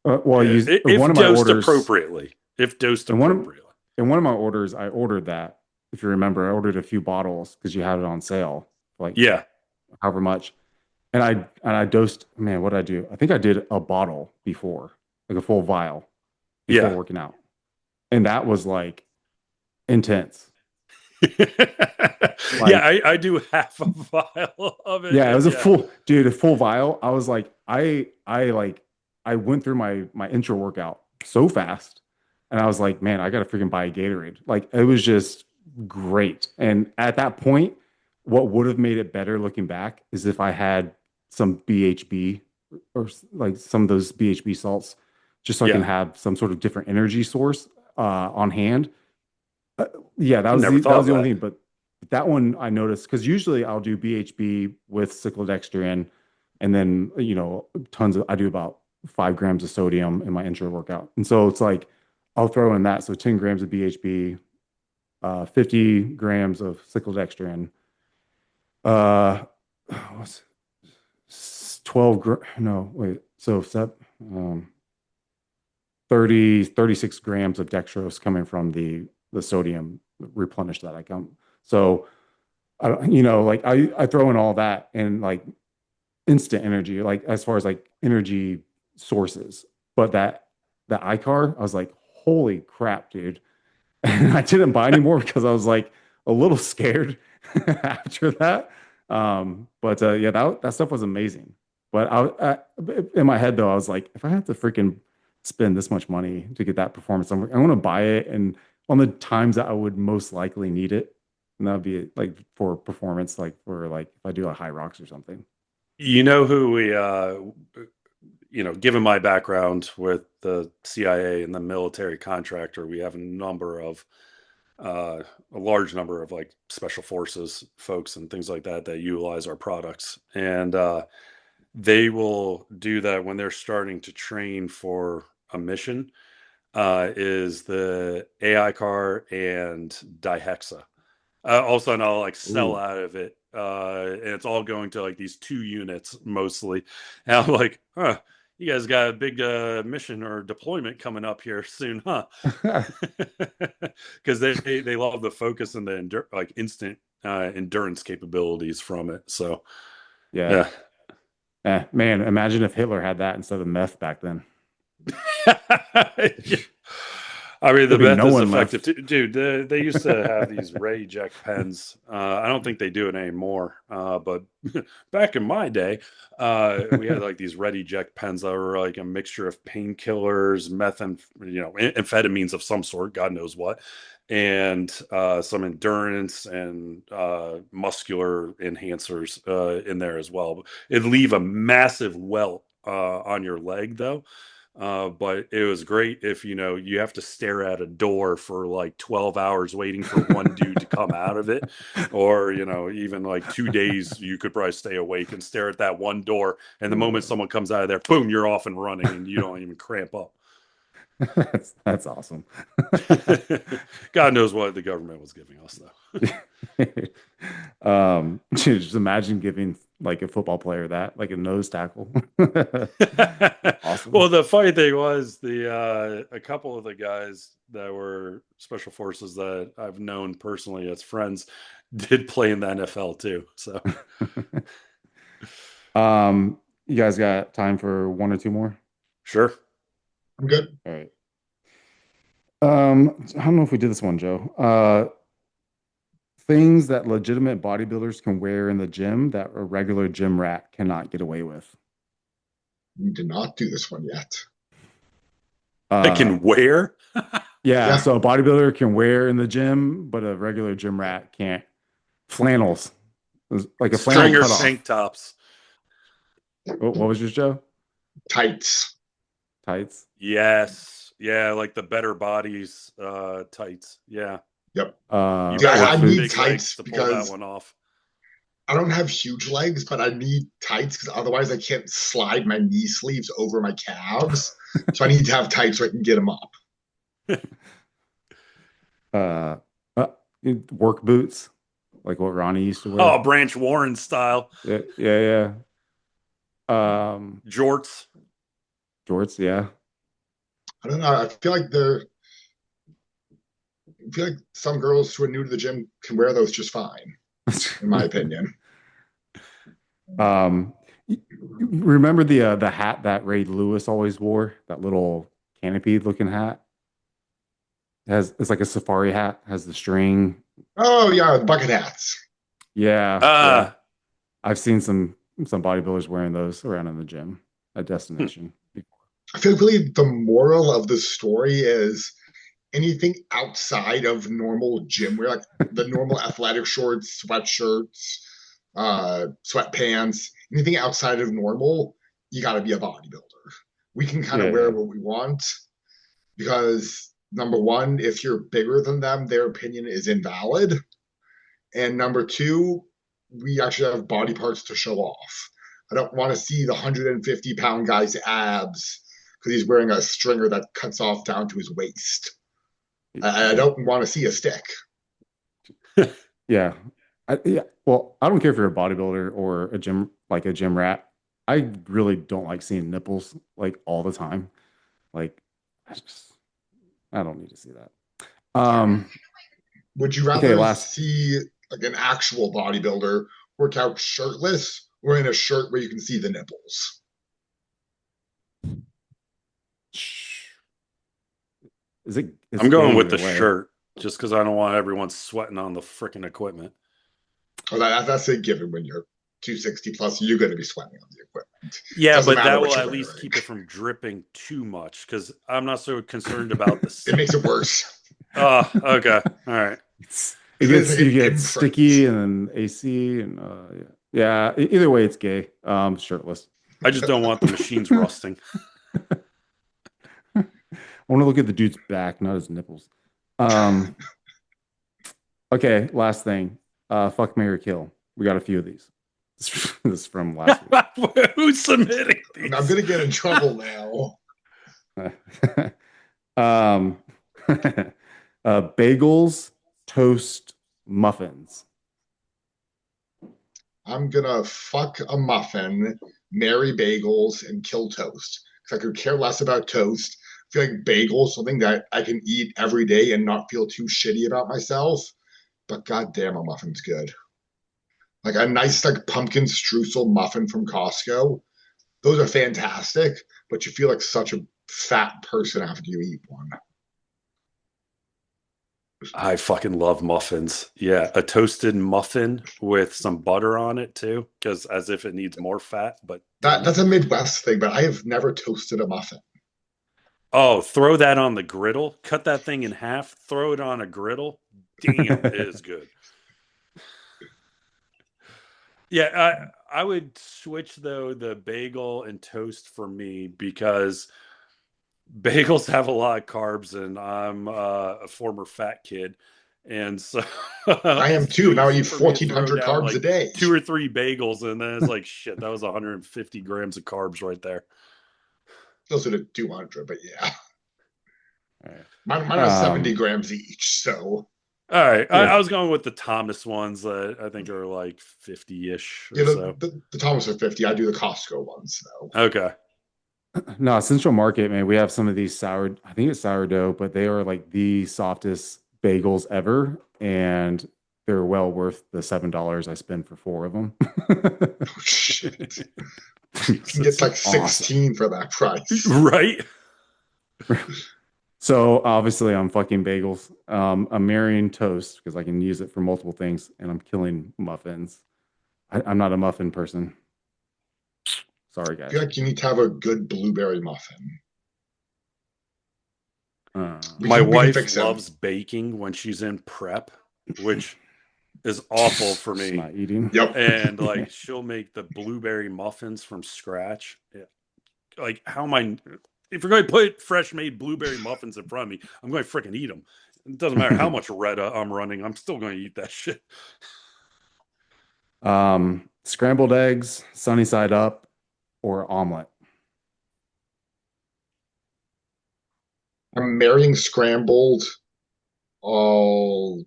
Speaker 3: Really?
Speaker 1: Well,
Speaker 2: Yeah,
Speaker 1: use one
Speaker 2: if
Speaker 1: of my
Speaker 2: dosed
Speaker 1: orders,
Speaker 2: appropriately. If dosed
Speaker 1: and
Speaker 2: appropriately.
Speaker 1: in one of my orders, I ordered that. If you remember, I ordered a few bottles because you had it on sale, like
Speaker 2: Yeah.
Speaker 1: however much. And I dosed. Man, what did I do? I think I did a bottle before, like a full vial before
Speaker 2: Yeah.
Speaker 1: working out, and that was like intense.
Speaker 2: Yeah,
Speaker 1: Like,
Speaker 2: I do half a vial of it,
Speaker 1: yeah, it
Speaker 2: and
Speaker 1: was a
Speaker 2: yeah.
Speaker 1: full, dude, a full vial. I was like, I went through my intro workout so fast, and I was like, man, I gotta freaking buy a Gatorade. Like, it was just great. And at that point, what would have made it better looking back is if I had some BHB or like some of those BHB salts, just so I can
Speaker 2: Yeah.
Speaker 1: have some sort of different energy source on hand. Uh, yeah,
Speaker 2: I never
Speaker 1: that
Speaker 2: thought
Speaker 1: was
Speaker 2: of
Speaker 1: the only
Speaker 2: that.
Speaker 1: thing. But that one I noticed because usually I'll do BHB with cyclodextrin, and then tons of I do about 5 grams of sodium in my intro workout, and so it's like I'll throw in that. So 10 grams of BHB, 50 grams of cyclodextrin, uh, what's no, wait, so 36 grams of dextrose coming from the sodium replenish that I come. So I don't, like I throw in all that and like instant energy, like as far as like energy sources. But that iCar, I was like, holy crap, dude. And I didn't buy anymore because I was like a little scared after that. But yeah, that stuff was amazing. But in my head though, I was like, if I had to freaking spend this much money to get that performance. I want to buy it and on the times that I would most likely need it. And that would be like for performance, like for like if I do a high rocks or something.
Speaker 2: You know who we given my background with the CIA and the military contractor, we have a large number of like special forces folks and things like that that utilize our products. And they will do that when they're starting to train for a mission, is the AI car and dihexa. All of a sudden I'll like sell
Speaker 1: Ooh.
Speaker 2: out of it. And it's all going to like these 2 units mostly. And I'm like, huh, you guys got a big mission or deployment coming up here soon, huh? Because they love the focus and the like instant endurance capabilities from it. So
Speaker 1: Yeah.
Speaker 2: yeah.
Speaker 1: Man, imagine if Hitler had that instead of meth back then.
Speaker 2: Yeah. I mean, the
Speaker 1: There'd be
Speaker 2: meth
Speaker 1: no
Speaker 2: is
Speaker 1: one
Speaker 2: effective
Speaker 1: left.
Speaker 2: too. Dude, they used to have these ray eject pens. I don't think they do it anymore. But back in my day, we had like these red eject pens that were like a mixture of painkillers, amphetamines of some sort, God knows what, and some endurance and muscular enhancers in there as well. It'd leave a massive welt on your leg, though. But it was great if you have to stare at a door for like 12 hours waiting for one dude to come out of it, or even like 2 days you could probably stay awake and stare at that one door, and the moment someone comes out of there, boom, you're off and running and you don't even cramp up.
Speaker 1: That's awesome.
Speaker 2: God knows what the government was giving us, though.
Speaker 1: Just imagine giving like a football player that, like a nose tackle. Awesome.
Speaker 2: Well, the funny thing was a couple of the guys that were special forces that I've known personally as friends did play in the NFL too. So
Speaker 1: You guys got time for one or two more?
Speaker 2: sure.
Speaker 3: I'm good.
Speaker 1: All right. I don't know if we did this one, Joe. Things that legitimate bodybuilders can wear in the gym that a regular gym rat cannot get away with.
Speaker 3: We did not do this one yet.
Speaker 2: They can wear.
Speaker 1: Yeah,
Speaker 3: Yeah.
Speaker 1: so a bodybuilder can wear in the gym, but a regular gym rat can't. Flannels. Like a flannel
Speaker 2: Stringer
Speaker 1: cutoff.
Speaker 2: tank tops.
Speaker 1: What was yours, Joe?
Speaker 3: Tights.
Speaker 1: Tights.
Speaker 2: Yes. Yeah, like the better bodies tights. Yeah.
Speaker 3: Yep.
Speaker 2: You
Speaker 3: Yeah,
Speaker 2: gotta
Speaker 3: I
Speaker 2: have
Speaker 3: need
Speaker 2: big legs
Speaker 3: tights
Speaker 2: to pull that
Speaker 3: because
Speaker 2: one off.
Speaker 3: I don't have huge legs, but I need tights because otherwise I can't slide my knee sleeves over my calves. So I need to have tights so I can get them up.
Speaker 1: uh, uh, Work boots, like what Ronnie used to wear.
Speaker 2: Oh, Branch Warren style.
Speaker 1: Yeah, yeah, yeah.
Speaker 2: Jorts.
Speaker 1: Jorts, yeah.
Speaker 3: I don't know. I feel like some girls who are new to the gym can wear those just fine, in my opinion.
Speaker 1: Um, Remember the hat that Ray Lewis always wore? That little canopy looking hat. It's like a safari hat, has the string.
Speaker 3: Oh yeah, bucket hats.
Speaker 1: Yeah, yeah.
Speaker 2: Uh
Speaker 1: I've seen some bodybuilders wearing those around in the gym at destination.
Speaker 3: I feel like the moral of the story is anything outside of normal gym wear, like the normal athletic shorts, sweatshirts, sweatpants, anything outside of normal, you got to be a bodybuilder. We can kind of wear
Speaker 1: Yeah.
Speaker 3: what we want because number one, if you're bigger than them, their opinion is invalid. And number two, we actually have body parts to show off. I don't want to see the 150-pound guy's abs because he's wearing a stringer that cuts off down to his waist. I don't want to see a stick.
Speaker 1: Yeah. Yeah. Well, I don't care if you're a bodybuilder or a gym, like a gym rat. I really don't like seeing nipples like all the time. Like, I don't need to see that.
Speaker 3: Would you
Speaker 1: Okay,
Speaker 3: rather
Speaker 1: last.
Speaker 3: see like an actual bodybuilder work out shirtless or in a shirt where you can see the nipples?
Speaker 1: It's
Speaker 2: I'm going
Speaker 1: gay
Speaker 2: with the
Speaker 1: either way.
Speaker 2: shirt just because I don't want everyone sweating on the freaking equipment.
Speaker 3: Oh, that's a given when you're 260 plus, you're going to be sweating on the equipment.
Speaker 2: Yeah,
Speaker 3: Doesn't
Speaker 2: but
Speaker 3: matter
Speaker 2: that
Speaker 3: what
Speaker 2: will
Speaker 3: you're
Speaker 2: at least
Speaker 3: wearing.
Speaker 2: keep it from dripping too much because I'm not so concerned about the.
Speaker 3: It makes it worse.
Speaker 2: Oh, okay, all right.
Speaker 1: It
Speaker 3: It's
Speaker 1: gets
Speaker 3: like
Speaker 1: you
Speaker 3: an
Speaker 1: get
Speaker 3: imprint.
Speaker 1: sticky and then AC and yeah. Either way, it's gay. Shirtless.
Speaker 2: I just don't want the machines rusting.
Speaker 1: I want to look at the dude's back, not his nipples. Okay, last thing. Fuck, marry, kill. We got a few of these. This is from last
Speaker 2: Who's submitting
Speaker 3: I'm
Speaker 2: these?
Speaker 3: going to get in trouble now.
Speaker 1: week. Bagels, toast, muffins.
Speaker 3: I'm going to fuck a muffin, marry bagels, and kill toast. Because I could care less about toast. I feel like bagels something that I can eat every day and not feel too shitty about myself. But goddamn, a muffin's good. Like a nice like pumpkin streusel muffin from Costco. Those are fantastic, but you feel like such a fat person after you eat one.
Speaker 2: I fucking love muffins. Yeah, a toasted muffin with some butter on it too, because as if it needs more fat, but damn
Speaker 3: That's
Speaker 2: it.
Speaker 3: a Midwest thing, but I have never toasted a muffin.
Speaker 2: Oh, throw that on the griddle, cut that thing in half, throw it on a griddle. Damn, it is good. Yeah, I would switch though the bagel and toast for me because bagels have a lot of carbs, and I'm a former fat kid, and so
Speaker 3: I am
Speaker 2: it's too
Speaker 3: too. Now I
Speaker 2: easy
Speaker 3: eat
Speaker 2: for me to throw
Speaker 3: 1,400
Speaker 2: down
Speaker 3: carbs a
Speaker 2: like
Speaker 3: day.
Speaker 2: 2 or 3 bagels, and then it's like shit. That was 150 grams of carbs right there.
Speaker 3: Closer to 200, but yeah.
Speaker 1: All right.
Speaker 3: Mine are 70 grams each. So,
Speaker 2: All right, I
Speaker 1: Yeah.
Speaker 2: was going with the Thomas ones that I think are like 50-ish or
Speaker 3: you know,
Speaker 2: so.
Speaker 3: the Thomas are 50. I do the Costco ones, though.
Speaker 2: Okay.
Speaker 1: No, Central Market, man, we have some of these I think it's sourdough, but they are like the softest bagels ever. And they're well worth the $7 I spend for four of them.
Speaker 3: Oh, shit. You can get like 16 for that price.
Speaker 2: Right?
Speaker 1: So obviously I'm fucking bagels. I'm marrying toast because I can use it for multiple things, and I'm killing muffins. I'm not a muffin person. Sorry,
Speaker 3: I feel
Speaker 1: guys.
Speaker 3: like you need to have a good blueberry muffin.
Speaker 1: Uh,
Speaker 2: My
Speaker 3: We can
Speaker 2: wife
Speaker 3: fix them.
Speaker 2: loves baking when she's in prep, which is awful for
Speaker 1: just
Speaker 2: me.
Speaker 1: not eating.
Speaker 3: Yep.
Speaker 2: And like she'll make the blueberry muffins from scratch. Yeah. Like how am I if you're going to put fresh made blueberry muffins in front of me, I'm going to freaking eat them. It doesn't matter how much red I'm running, I'm still going to eat that shit.
Speaker 1: Scrambled eggs, sunny side up, or omelet.
Speaker 3: I'm marrying scrambled. I'll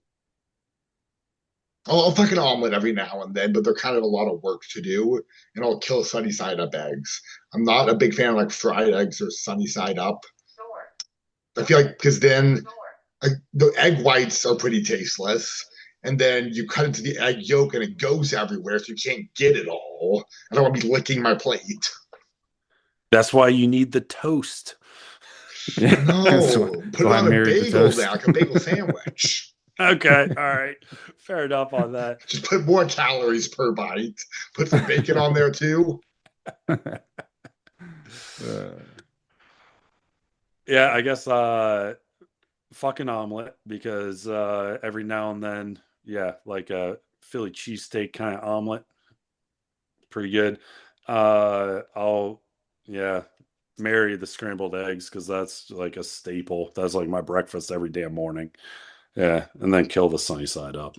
Speaker 3: I'll fuck an omelet every now and then, but they're kind of a lot of work to do, and I'll kill sunny side up eggs. I'm not a big fan of like fried eggs or sunny side up. I feel like because then the egg whites are pretty tasteless, and then you cut into the egg yolk and it goes everywhere, so you can't get it all. I don't want to be licking my plate.
Speaker 2: That's why you need the toast.
Speaker 3: No, put it
Speaker 1: I
Speaker 3: on a
Speaker 1: married the
Speaker 3: bagel
Speaker 1: toast.
Speaker 3: now, like a bagel sandwich.
Speaker 2: Okay, all right. Fair enough on that.
Speaker 3: Just put more calories per bite. Put some bacon on there too.
Speaker 2: Yeah, I guess fucking omelet because every now and then, yeah, like a Philly cheesesteak kind of omelet, pretty good. I'll yeah, marry the scrambled eggs because that's like a staple. That's like my breakfast every damn morning. Yeah, and then kill the sunny side up.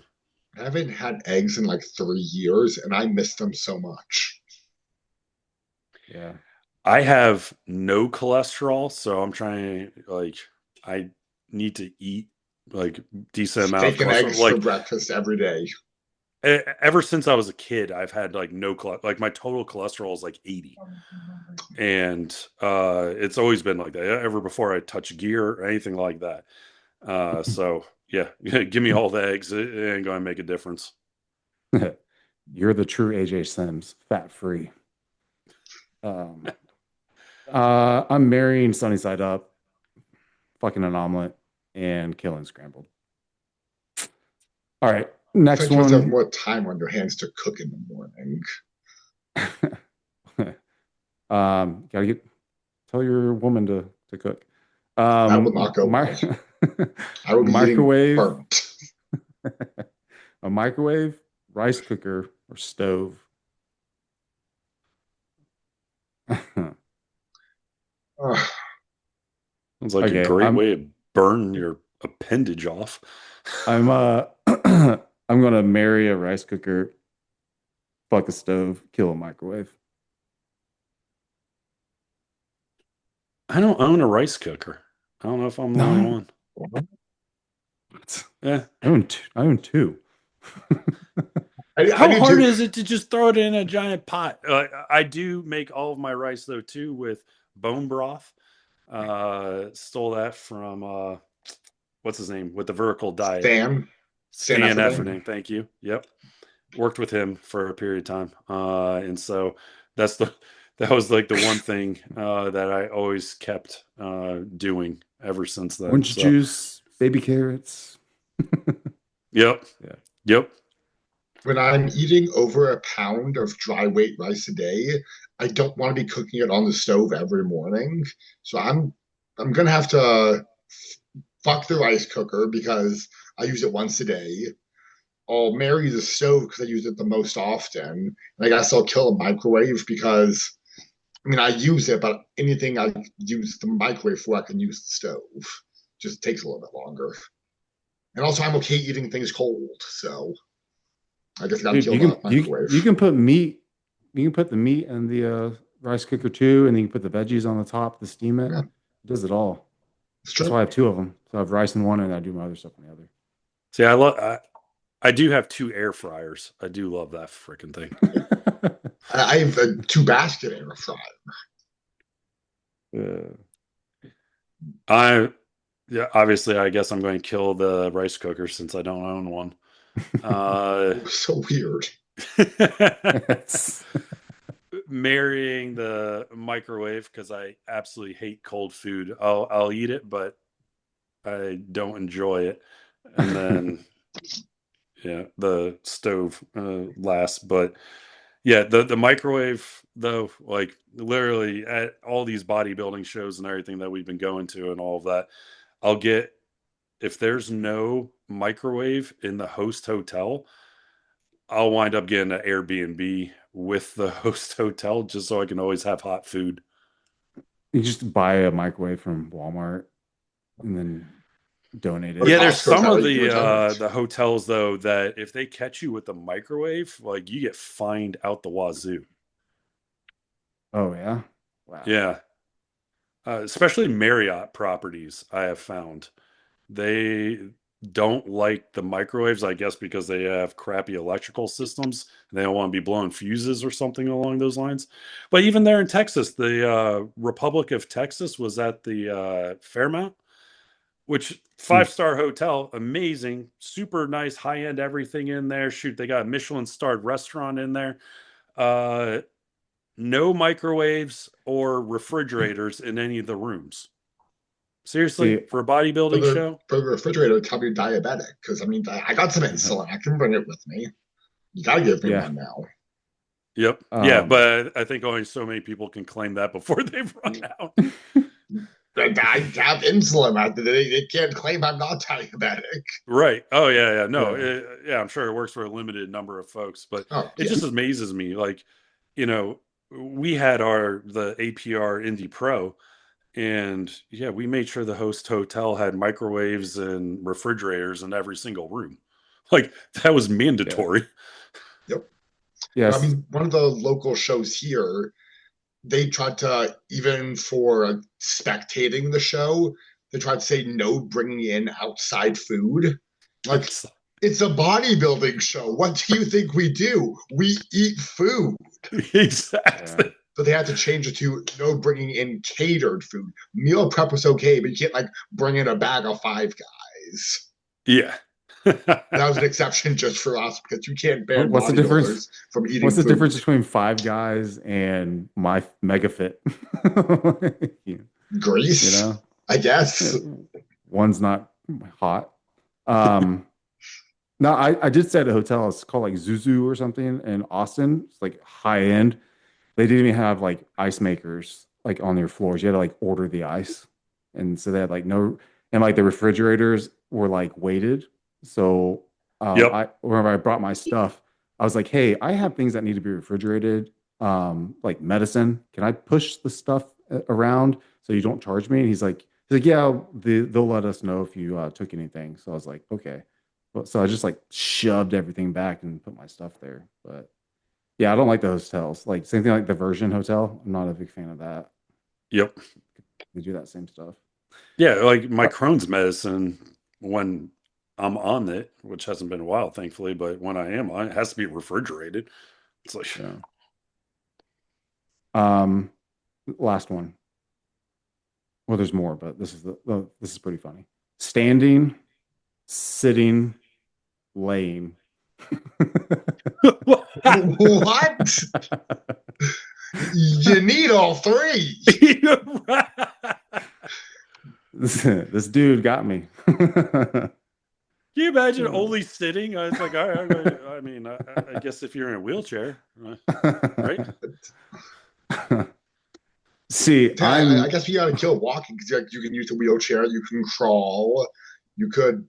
Speaker 3: I haven't had eggs in like 3 years, and I miss them so much.
Speaker 1: Yeah.
Speaker 2: I have no cholesterol, so I'm trying like I need to eat like decent amount of
Speaker 3: Steak and
Speaker 2: cholesterol.
Speaker 3: eggs for
Speaker 2: Like
Speaker 3: breakfast every day.
Speaker 2: ever since I was a kid, I've had like no like my total cholesterol is like 80, and it's always been like that. Ever before I touch gear or anything like that. So yeah, give me all the eggs. It ain't gonna make a difference.
Speaker 1: You're the true AJ Sims, fat free. Um, I'm marrying sunny side up, fucking an omelet, and killing scrambled. All right, Next
Speaker 3: French must have
Speaker 1: one.
Speaker 3: more time on their hands to cook in the morning.
Speaker 1: Gotta tell your woman to cook.
Speaker 3: That would not go
Speaker 1: My
Speaker 3: well. I would be eating
Speaker 1: microwave,
Speaker 3: burnt.
Speaker 1: a microwave, rice cooker, or stove.
Speaker 2: Sounds like a
Speaker 1: Okay,
Speaker 2: great way to burn your appendage off.
Speaker 1: I'm I'm gonna marry a rice cooker, fuck a stove, kill a microwave.
Speaker 2: I don't own a rice cooker. I don't know if I'm the only
Speaker 1: No,
Speaker 2: one.
Speaker 1: what?
Speaker 2: Yeah.
Speaker 1: I own two.
Speaker 2: How
Speaker 3: do
Speaker 2: hard
Speaker 3: too.
Speaker 2: is it to just throw it in a giant pot? I do make all of my rice though too with bone broth. Stole that from what's his name with the vertical diet,
Speaker 3: Stan
Speaker 2: Stan
Speaker 3: Efferding.
Speaker 2: Efferding. Thank you. Yep, worked with him for a period of time, and so that's that was like the one thing that I always kept doing ever since then.
Speaker 1: Orange
Speaker 2: So,
Speaker 1: juice, baby carrots.
Speaker 2: yep,
Speaker 1: Yeah.
Speaker 2: yep.
Speaker 3: When I'm eating over a pound of dry weight rice a day, I don't want to be cooking it on the stove every morning. So I'm gonna have to fuck the rice cooker because I use it once a day. I'll marry the stove because I use it the most often. And I guess I'll kill a microwave because I mean I use it, but anything I use the microwave for, I can use the stove. Just takes a little bit longer. And also I'm okay eating things cold, so I guess I gotta
Speaker 1: Dude,
Speaker 3: kill the microwave.
Speaker 1: you can put meat. You can put the meat in the rice cooker too, and then you can put the veggies on the top to steam it.
Speaker 3: Yeah,
Speaker 1: It does it all.
Speaker 3: it's
Speaker 1: That's
Speaker 3: true.
Speaker 1: why I have two of them. So I have rice in one, and I do my other stuff in the other.
Speaker 2: See, I do have 2 air fryers. I do love that freaking thing.
Speaker 3: I have a 2 basket air fryer.
Speaker 2: I Yeah, obviously, I guess I'm going to kill the rice cooker since I don't own one.
Speaker 3: So weird.
Speaker 2: Marrying the microwave because I absolutely hate cold food. I'll eat it, but I don't enjoy it. And then yeah, the stove last, but yeah, the microwave though, like literally at all these bodybuilding shows and everything that we've been going to and all of that, I'll get if there's no microwave in the host hotel, I'll wind up getting an Airbnb with the host hotel just so I can always have hot food.
Speaker 1: You just buy a microwave from Walmart and then donate
Speaker 3: Or
Speaker 1: it.
Speaker 2: Yeah, there's
Speaker 3: Costco,
Speaker 2: some
Speaker 3: how
Speaker 2: of
Speaker 3: you return it.
Speaker 2: the hotels though that if they catch you with the microwave, like you get fined out the wazoo.
Speaker 1: Oh yeah, wow.
Speaker 2: Yeah, especially Marriott properties, I have found they don't like the microwaves, I guess, because they have crappy electrical systems. They don't want to be blowing fuses or something along those lines. But even there in Texas, the Republic of Texas was at the Fairmount, which
Speaker 1: Hmm.
Speaker 2: 5-star hotel, amazing, super nice, high end everything in there. Shoot, they got a Michelin starred restaurant in there. Uh, no microwaves or refrigerators in any of the rooms. Seriously,
Speaker 1: See,
Speaker 2: for a bodybuilding show?
Speaker 3: For the refrigerator, tell me diabetic because I mean I got some insulin. I can bring it with me. You gotta give me
Speaker 1: yeah.
Speaker 3: one now.
Speaker 2: Yep. Yeah,
Speaker 1: Um,
Speaker 2: but I think only so many people can claim that before they've run out.
Speaker 3: I have insulin. They can't claim I'm not diabetic.
Speaker 2: Right. Oh yeah, yeah. No,
Speaker 1: yeah.
Speaker 2: yeah, I'm sure it works for a limited number of folks, but
Speaker 3: Oh
Speaker 2: it
Speaker 3: yeah,
Speaker 2: just amazes me. Like, we had the APR Indie Pro, and yeah, we made sure the host hotel had microwaves and refrigerators in every single room. Like that was
Speaker 1: Yeah.
Speaker 2: mandatory.
Speaker 3: yep. I
Speaker 1: Yes.
Speaker 3: mean, one of the local shows here, they tried to even for spectating the show, they tried to say no bringing in outside food. Like it's a bodybuilding show. What do you think we do? We eat food.
Speaker 1: Yeah.
Speaker 2: Exactly.
Speaker 3: So they had to change it to no bringing in catered food. Meal prep was okay, but you can't like bring in a bag of Five Guys.
Speaker 2: Yeah.
Speaker 3: That was an exception just for us because you can't ban
Speaker 1: What's the difference?
Speaker 3: bodybuilders from eating
Speaker 1: What's the
Speaker 3: food.
Speaker 1: difference between Five Guys and my MegaFit? you, you
Speaker 3: Greece,
Speaker 1: know,
Speaker 3: I guess.
Speaker 1: one's not hot. Um, No, I did stay at a hotel. It's called like Zuzu or something in Austin. It's like high end. They didn't even have like ice makers like on their floors. You had to like order the ice. And so they had like no, and like the refrigerators were like weighted. So
Speaker 2: Yep.
Speaker 1: I whenever I brought my stuff, I was like, hey, I have things that need to be refrigerated, like medicine. Can I push the stuff around so you don't charge me? And he's like, yeah, they'll let us know if you took anything. So I was like, okay. But so I just like shoved everything back and put my stuff there. But yeah, I don't like the hotels. Like same thing like the Virgin Hotel. I'm not a big fan of that.
Speaker 2: Yep.
Speaker 1: They do that same stuff.
Speaker 2: Yeah, like my
Speaker 1: Uh,
Speaker 2: Crohn's medicine, when I'm on it, which hasn't been a while, thankfully, but when I am on it, has to be refrigerated. It's like,
Speaker 1: yeah. Um, last one. Well, there's more, but this is pretty funny. Standing, sitting, laying.
Speaker 3: What? You need all three.
Speaker 1: This dude got me.
Speaker 2: Can you imagine only sitting? I was like, all right, I mean, I guess if you're in a wheelchair, right?
Speaker 1: See,
Speaker 3: I
Speaker 1: I'm
Speaker 3: guess we got to kill walking because you can use a wheelchair, you can crawl, you could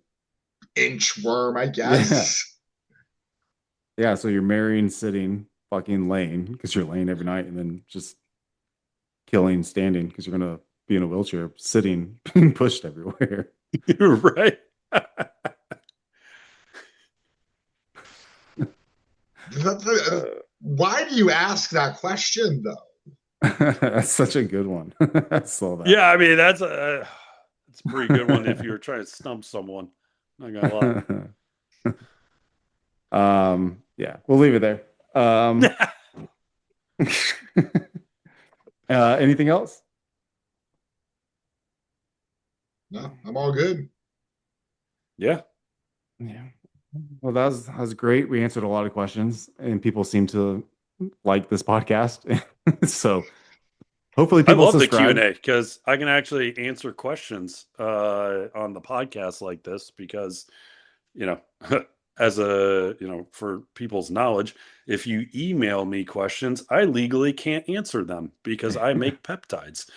Speaker 3: inchworm, I
Speaker 1: yeah.
Speaker 3: guess.
Speaker 1: Yeah, so you're marrying sitting, fucking laying because you're laying every night, and then just killing standing because you're gonna be in a wheelchair, sitting, being pushed everywhere.
Speaker 2: Right.
Speaker 1: Uh,
Speaker 3: Why do you ask that question, though?
Speaker 1: that's such a good one. I saw that.
Speaker 2: Yeah, I mean, that's a pretty good one if you're trying to stump someone. Not gonna lie.
Speaker 1: Yeah, we'll leave it there. Anything else?
Speaker 3: No, I'm all good.
Speaker 2: Yeah.
Speaker 1: Yeah. Well, that was great. We answered a lot of questions, and people seem to like this podcast. So hopefully
Speaker 2: I
Speaker 1: people
Speaker 2: love the
Speaker 1: subscribe.
Speaker 2: Q&A because I can actually answer questions on the podcast like this because, you know, as a, for people's knowledge, if you email me questions, I legally can't answer them because I make peptides.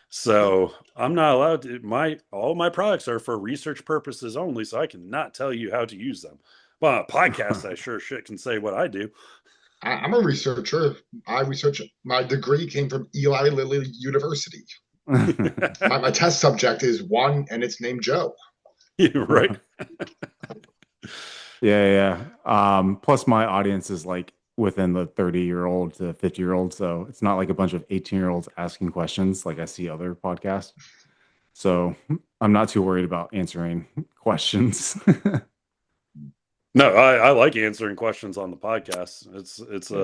Speaker 2: So I'm not allowed to, all my products are for research purposes only, so I cannot tell you how to use them. But on a podcast, I sure shit can say what I do.
Speaker 3: I'm a researcher. I research. My degree came from Eli Lilly University. My test subject is one, and it's named Joe.
Speaker 2: Right?
Speaker 1: Yeah, yeah. Plus my audience is like within the 30-year-old to 50-year-old, so it's not like a bunch of 18-year-olds asking questions like I see other podcasts. So I'm not too worried about answering questions.
Speaker 2: No, I like answering questions on the podcast. It's
Speaker 1: Yeah.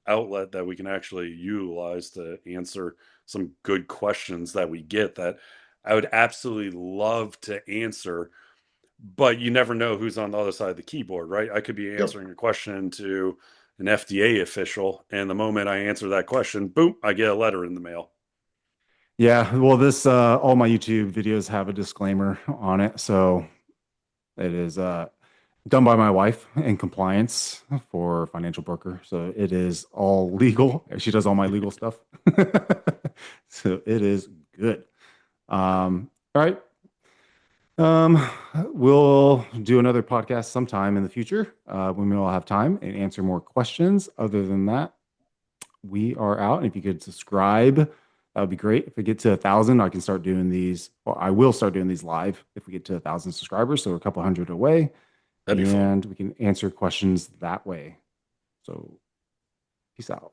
Speaker 2: a outlet that we can actually utilize to answer some good questions that we get that I would absolutely love to answer, but you never know who's on the other side of the keyboard, right? I could be
Speaker 3: Yep.
Speaker 2: answering a question to an FDA official, and the moment I answer that question, boom, I get a letter in the mail.
Speaker 1: Yeah, well, this all my YouTube videos have a disclaimer on it, so it is done by my wife in compliance for financial broker. So it is all legal. She does all my legal stuff. So it is good. All right. We'll do another podcast sometime in the future when we all have time and answer more questions. Other than that, we are out. And if you could subscribe, that would be great. If we get to 1,000, I can start doing these. Well, I will start doing these live if we get to 1,000 subscribers. So we're a couple hundred away,
Speaker 2: That'd be fun.
Speaker 1: and we can answer questions that way. So, peace out.